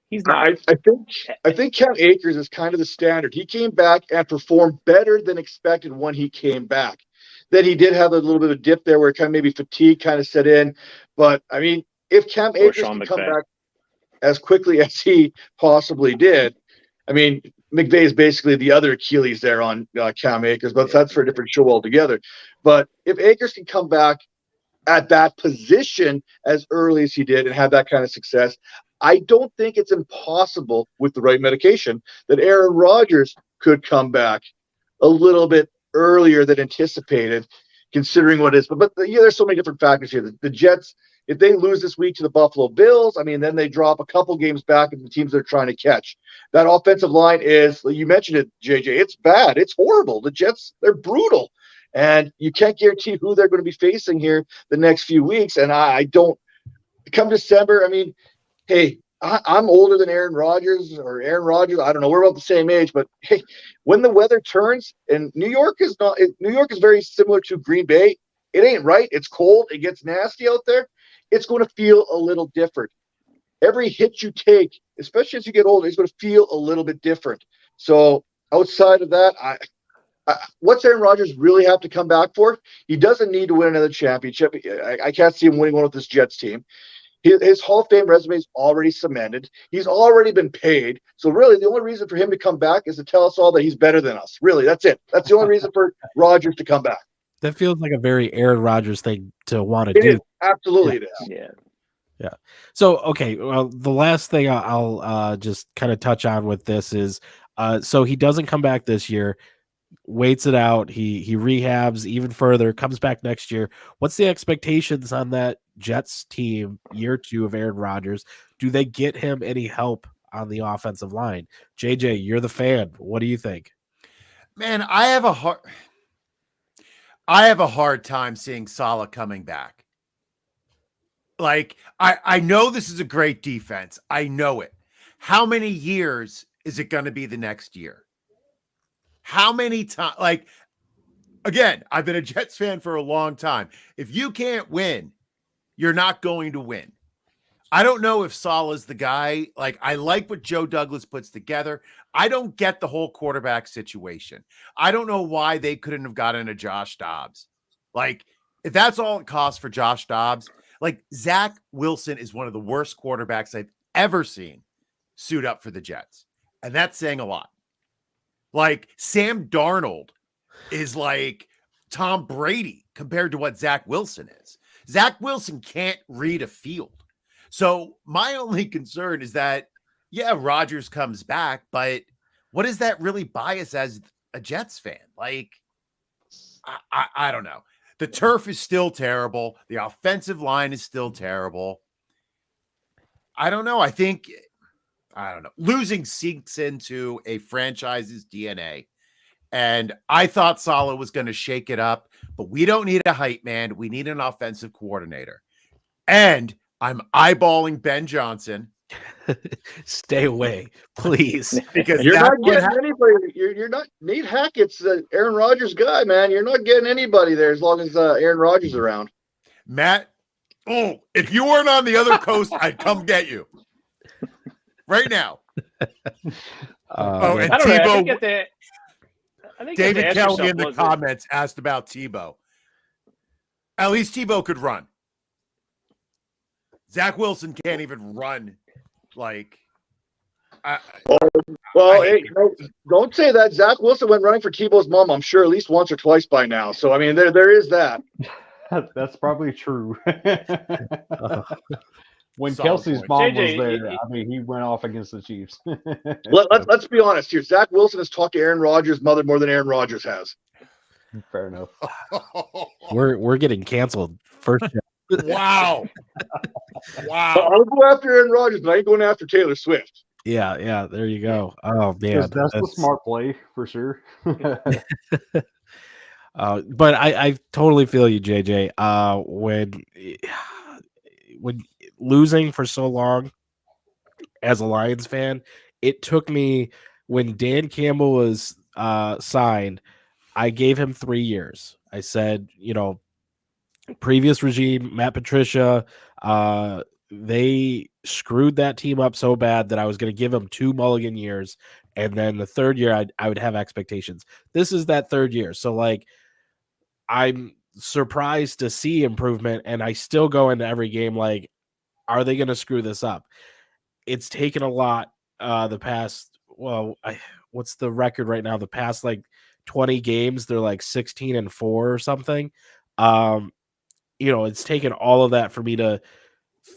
he's not. I think Cam Akers is kind of the standard. He came back and performed better than expected when he came back. Then he did have a little bit of a dip there where kind of maybe fatigue kind of set in. But I mean, if Cam Akers Sean can come McVay. back as quickly as he possibly did, I mean, McVay is basically the other Achilles there on Cam Akers, but that's for a different show altogether. But if Akers can come back at that position as early as he did and have that kind of success, I don't think it's impossible with the right medication that Aaron Rodgers could come back a little bit earlier than anticipated, considering what it is. But there's so many different factors here. The Jets, if they lose this week to the Buffalo Bills, I mean, then they drop a couple games back of the teams they're trying to catch. That offensive line is, you mentioned it, JJ, it's bad. It's horrible. The Jets, they're brutal. And you can't guarantee who they're going to be facing here the next few weeks. And I don't come December. I mean, hey, I'm older than Aaron Rodgers. I don't know. We're about the same age, but hey, when the weather turns, and New York is very similar to Green Bay. It ain't right. It's cold. It gets nasty out there. It's going to feel a little different. Every hit you take, especially as you get older, it's going to feel a little bit different. So outside of that, what's Aaron Rodgers really have to come back for? He doesn't need to win another championship. I can't see him winning one with this Jets team. His Hall of Fame resume is already cemented. He's already been paid. So really, the only reason for him to come back is to tell us all that he's better than us. Really, that's it. That's the only reason for Rodgers to come back. That feels like a very Aaron Rodgers thing to want to do. It is. Absolutely, it is. Yeah. So, okay, well, the last thing I'll just kind of touch on with this is, so he doesn't come back this year, waits it out, he rehabs even further, comes back next year. What's the expectations on that Jets team year 2 of Aaron Rodgers? Do they get him any help on the offensive line? JJ, you're the fan. What do you think? Man, I have a hard. I have a hard time seeing Saleh coming back. Like, I know this is a great defense. I know it. How many years is it going to be the next year? How many times? Like, again, I've been a Jets fan for a long time. If you can't win, you're not going to win. I don't know if Saleh's the guy. Like, I like what Joe Douglas puts together. I don't get the whole quarterback situation. I don't know why they couldn't have gotten a Josh Dobbs. Like, if that's all it costs for Josh Dobbs, like Zach Wilson is one of the worst quarterbacks I've ever seen suit up for the Jets. And that's saying a lot. Like, Sam Darnold is like Tom Brady compared to what Zach Wilson is. Zach Wilson can't read a field. So my only concern is that, yeah, Rodgers comes back, but what does that really buy us as a Jets fan? Like, I don't know. The turf is still terrible. The offensive line is still terrible. I don't know. I don't know. Losing sinks into a franchise's DNA. And I thought Saleh was going to shake it up, but we don't need a hype man. We need an offensive coordinator. And I'm eyeballing Ben Johnson. Stay away, please. Because You're that's not what getting anybody. You're not. Nate Hackett's Aaron Rodgers guy, man. You're not getting anybody there as long as Aaron Rodgers is around. Matt, if you weren't on the other coast, I'd come get you right now. And I don't know. Tebow, I think David Kelly in the was comments asked about Tebow. At least Tebow could run. Zach Wilson can't even run. Like, Hey, don't say that. Zach Wilson went running for Tebow's mom, I'm sure, at least once or twice by now. So, I mean, there is that. That's probably true. When Solid Kelsey's point. mom JJ, was there, I mean, he went off against the Chiefs. Let's be honest here. Zach Wilson has talked to Aaron Rodgers' mother more than Aaron Rodgers has. Fair enough. We're getting canceled first. Wow. I'll go after Aaron Rodgers, but I ain't going after Taylor Swift. Yeah. There you go. Oh man, That's the smart play for sure. But I totally feel you, JJ. When losing for so long as a Lions fan, it took me when Dan Campbell was signed. I gave him 3 years. I said, previous regime, Matt Patricia, they screwed that team up so bad that I was going to give them 2 mulligan years, and then the third year I would have expectations. This is that third year, so like I'm surprised to see improvement, and I still go into every game like, are they going to screw this up? It's taken a lot. The past, what's the record right now? The past like 20 games, they're like 16-4 or something. It's taken all of that for me to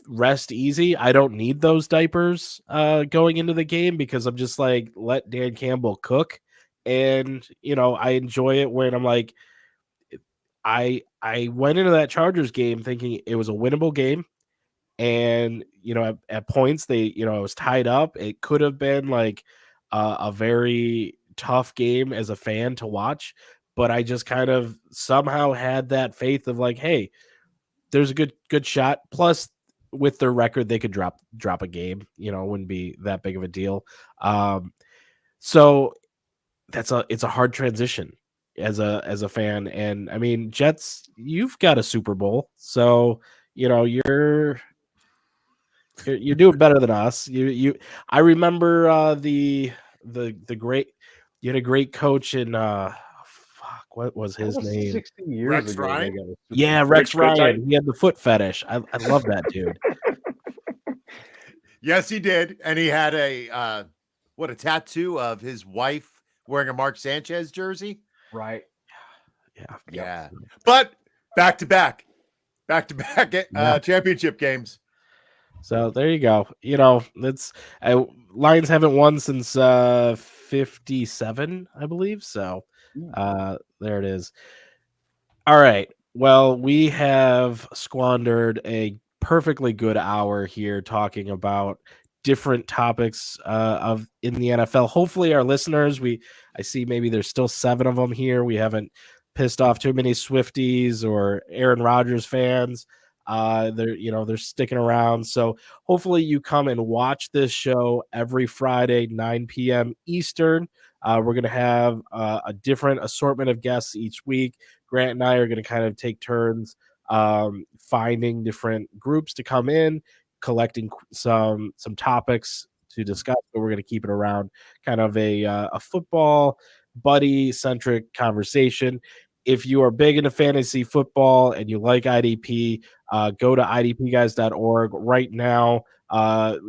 rest easy. I don't need those diapers going into the game because I'm just like, let Dan Campbell cook. And, I enjoy it when I'm like, I went into that Chargers game thinking it was a winnable game. And, at points it was tied up. It could have been like a very tough game as a fan to watch. But I just kind of somehow had that faith of like, hey, there's a good shot. Plus, with their record, they could drop a game. It wouldn't be that big of a deal. So it's a hard transition as a fan. And I mean, Jets, you've got a Super Bowl, so you're doing better than us. I remember the great. You had a great coach in what was his name? 60 years Rex ago. Ryan? Yeah, Rex Ryan. He had the foot fetish. I love that dude. Yes, he did. And he had a tattoo of his wife wearing a Mark Sanchez jersey. Right. Yeah. But back to back championship games. So there you go. It's Lions haven't won since 57, I believe. So there it is. All right. Well, we have squandered a perfectly good hour here talking about different topics in the NFL. Hopefully our listeners, I see maybe there's still 7 of them here. We haven't pissed off too many Swifties or Aaron Rodgers fans. They're sticking around. So hopefully you come and watch this show every Friday, 9 p.m. Eastern. We're going to have a different assortment of guests each week. Grant and I are going to kind of take turns finding different groups to come in, collecting some topics to discuss, but we're going to keep it around kind of a football buddy centric conversation. If you are big into fantasy football and you like IDP, go to idpguys.org right now.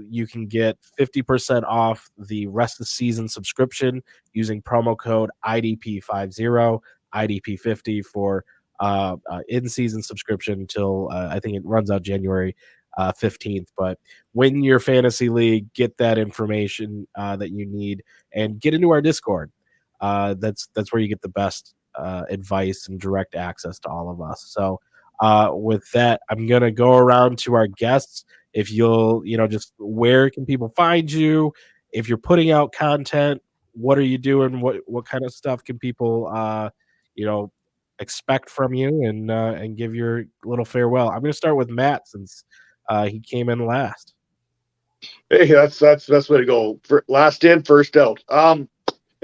You can get 50% off the rest of the season subscription using promo code IDP50, IDP50 for in-season subscription until I think it runs out January 15th. But win your fantasy league, get that information that you need, and get into our Discord. That's where you get the best advice and direct access to all of us. So with that, I'm going to go around to our guests. If you'll, just where can people find you? If you're putting out content, what are you doing? What kind of stuff can people, expect from you, and give your little farewell? I'm going to start with Matt since he came in last. Hey, that's the best way to go. Last in, first out.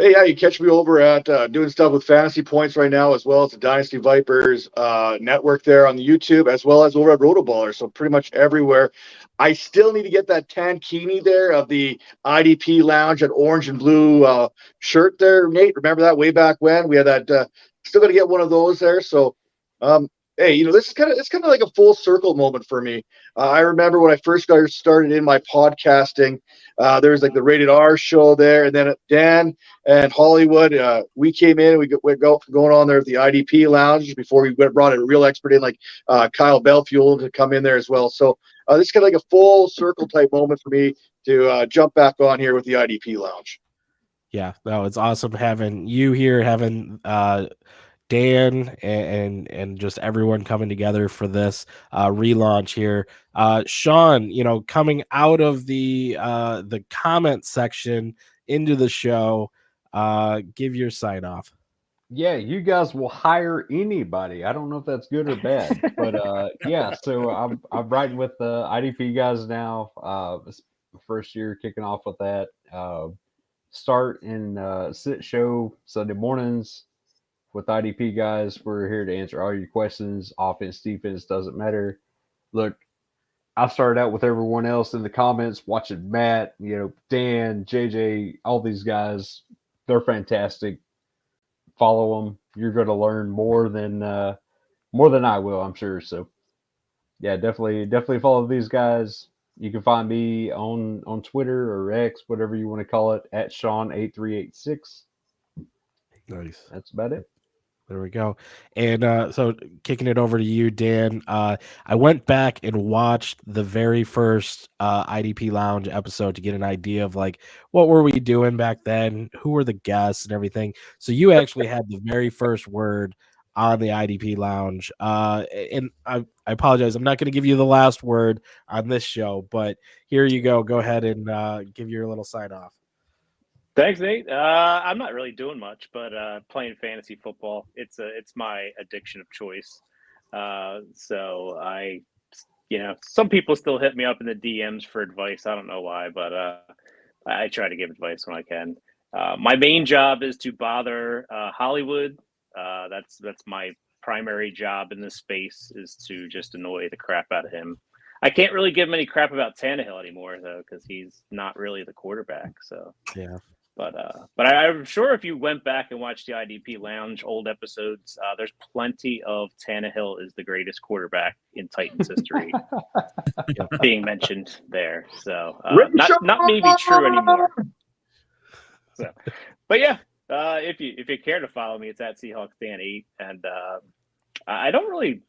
Hey, yeah, you catch me over at doing stuff with Fantasy Points right now, as well as the Dynasty Vipers network there on the YouTube, as well as over at Rotoballer. So pretty much everywhere. I still need to get that tankini there of the IDP Lounge, at orange and blue shirt there, Nate. Remember that way back when we had that? Still got to get one of those there. So, hey, this is kind of like a full circle moment for me. I remember when I first got started in my podcasting. There was like the Rated R show there, and then Dan and Hollywood, we came in and we going on there at the IDP Lounge before we brought a real expert in like Kyle Belfuel to come in there as well. So this is kind of like a full circle type moment for me to jump back on here with the IDP Lounge. Yeah, no, it's awesome having you here, having Dan and just everyone coming together for this relaunch here. Sean, coming out of the comment section into the show, give your sign off. Yeah, you guys will hire anybody. I don't know if that's good or bad, but yeah. So I'm riding with the IDP guys now. It's my first year kicking off with that. Start and sit show Sunday mornings with IDP guys. We're here to answer all your questions. Offense, defense, doesn't matter. Look, I started out with everyone else in the comments, watching Matt, Dan, JJ, all these guys. They're fantastic. Follow them. You're going to learn more than I will, I'm sure. So, yeah, definitely follow these guys. You can find me on Twitter or X, whatever you want to call it, at Sean8386. Nice. That's about it. There we go. And so kicking it over to you, Dan, I went back and watched the very first IDP Lounge episode to get an idea of like, what were we doing back then? Who were the guests and everything? So you actually had the very first word on the IDP Lounge. And I apologize. I'm not going to give you the last word on this show, but here you go. Go ahead and give your little sign off. Thanks, Nate. I'm not really doing much, but playing fantasy football, it's my addiction of choice. So some people still hit me up in the DMs for advice. I don't know why, but I try to give advice when I can. My main job is to bother Hollywood. That's my primary job in this space, is to just annoy the crap out of him. I can't really give him any crap about Tannehill anymore, though, because he's not really the quarterback. So yeah. But I'm sure if you went back and watched the IDP Lounge old episodes, there's plenty of Tannehill is the greatest quarterback in Titans history being mentioned there. So not maybe true anymore. So, but yeah, if you care to follow me, it's at SeahawksDan8, and I don't really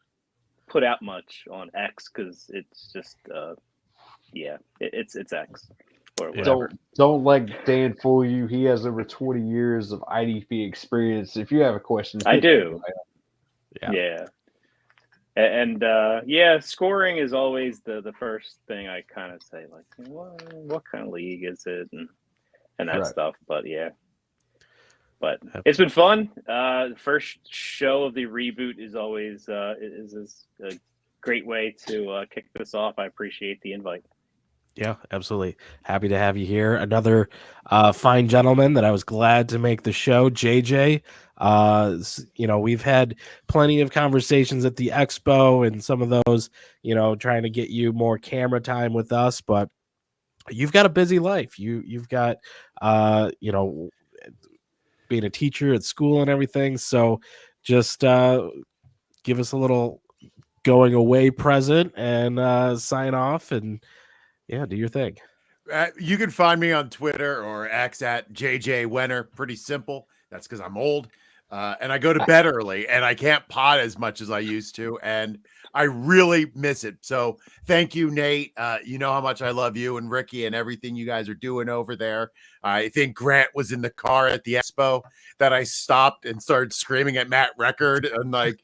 put out much on X because it's just it's X. Don't let Dan fool you. He has over 20 years of IDP experience. If you have a question, I do. Yeah. And scoring is always the first thing I kind of say, like, what kind of league is it, and that stuff. But yeah. But it's been fun. The first show of the reboot is always is a great way to kick this off. I appreciate the invite. Yeah, absolutely. Happy to have you here. Another fine gentleman that I was glad to make the show, JJ. We've had plenty of conversations at the expo and some of those, trying to get you more camera time with us, but you've got a busy life. You've got, being a teacher at school and everything. So just give us a little going away present and sign off and do your thing. You can find me on Twitter or X at JJ Wenner. Pretty simple. That's because I'm old. And I go to bed early and I can't pod as much as I used to. And I really miss it. So thank you, Nate. You know how much I love you and Ricky and everything you guys are doing over there. I think Grant was in the car at the expo that I stopped and started screaming at Matt Record and like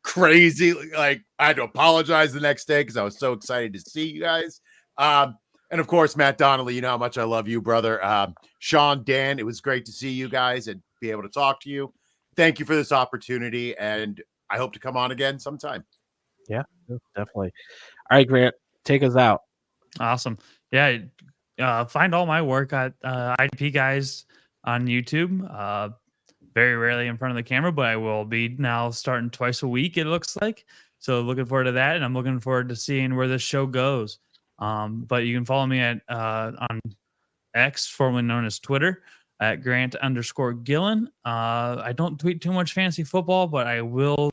crazy. Like I had to apologize the next day because I was so excited to see you guys. And of course, Matt Donnelly, you know how much I love you, brother. Sean, Dan, it was great to see you guys and be able to talk to you. Thank you for this opportunity, and I hope to come on again sometime. Yeah, definitely. All right, Grant, take us out. Awesome. Yeah. Find all my work at IDP Guys on YouTube. Very rarely in front of the camera, but I will be now starting twice a week, it looks like. So looking forward to that, and I'm looking forward to seeing where this show goes. But you can follow me at on X, formerly known as Twitter, at Grant_Gillen. I don't tweet too much fantasy football, but I will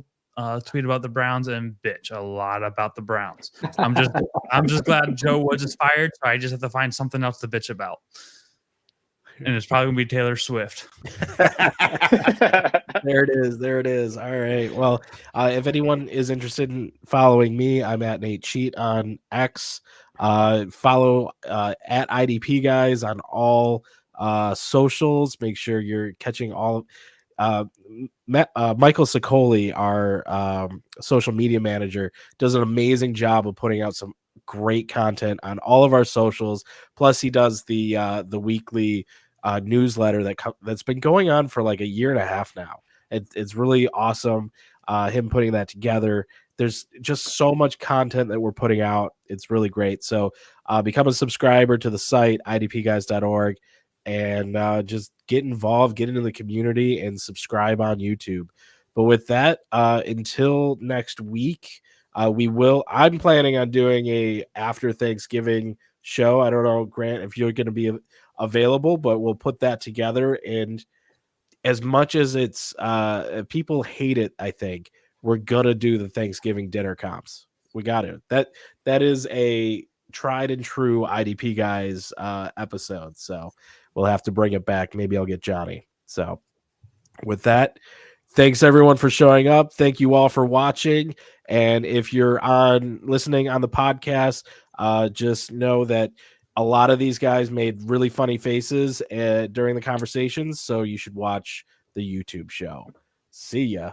tweet about the Browns and bitch a lot about the Browns. I'm just glad Joe Woods is fired, so I just have to find something else to bitch about. And it's probably gonna be Taylor Swift. There it is. All right. Well, if anyone is interested in following me, I'm at Nate Cheat on X. Follow at IDP Guys on all socials. Make sure you're catching all. Michael Sicoli, our social media manager, does an amazing job of putting out some great content on all of our socials. Plus, he does the weekly newsletter that's been going on for like a year and a half now. It's really awesome. Him putting that together. There's just so much content that we're putting out. It's really great. So become a subscriber to the site, idpguys.org, and just get involved, get into the community, and subscribe on YouTube. But with that, until next week, I'm planning on doing a after Thanksgiving show. I don't know, Grant, if you're going to be available, but we'll put that together. And as much as it's people hate it, I think we're gonna do the Thanksgiving dinner comps. We got it. That is a tried and true IDP Guys episode. So we'll have to bring it back. Maybe I'll get Johnny. So with that, thanks everyone for showing up. Thank you all for watching. And if you're listening on the podcast, just know that a lot of these guys made really funny faces during the conversations. So you should watch the YouTube show. See ya.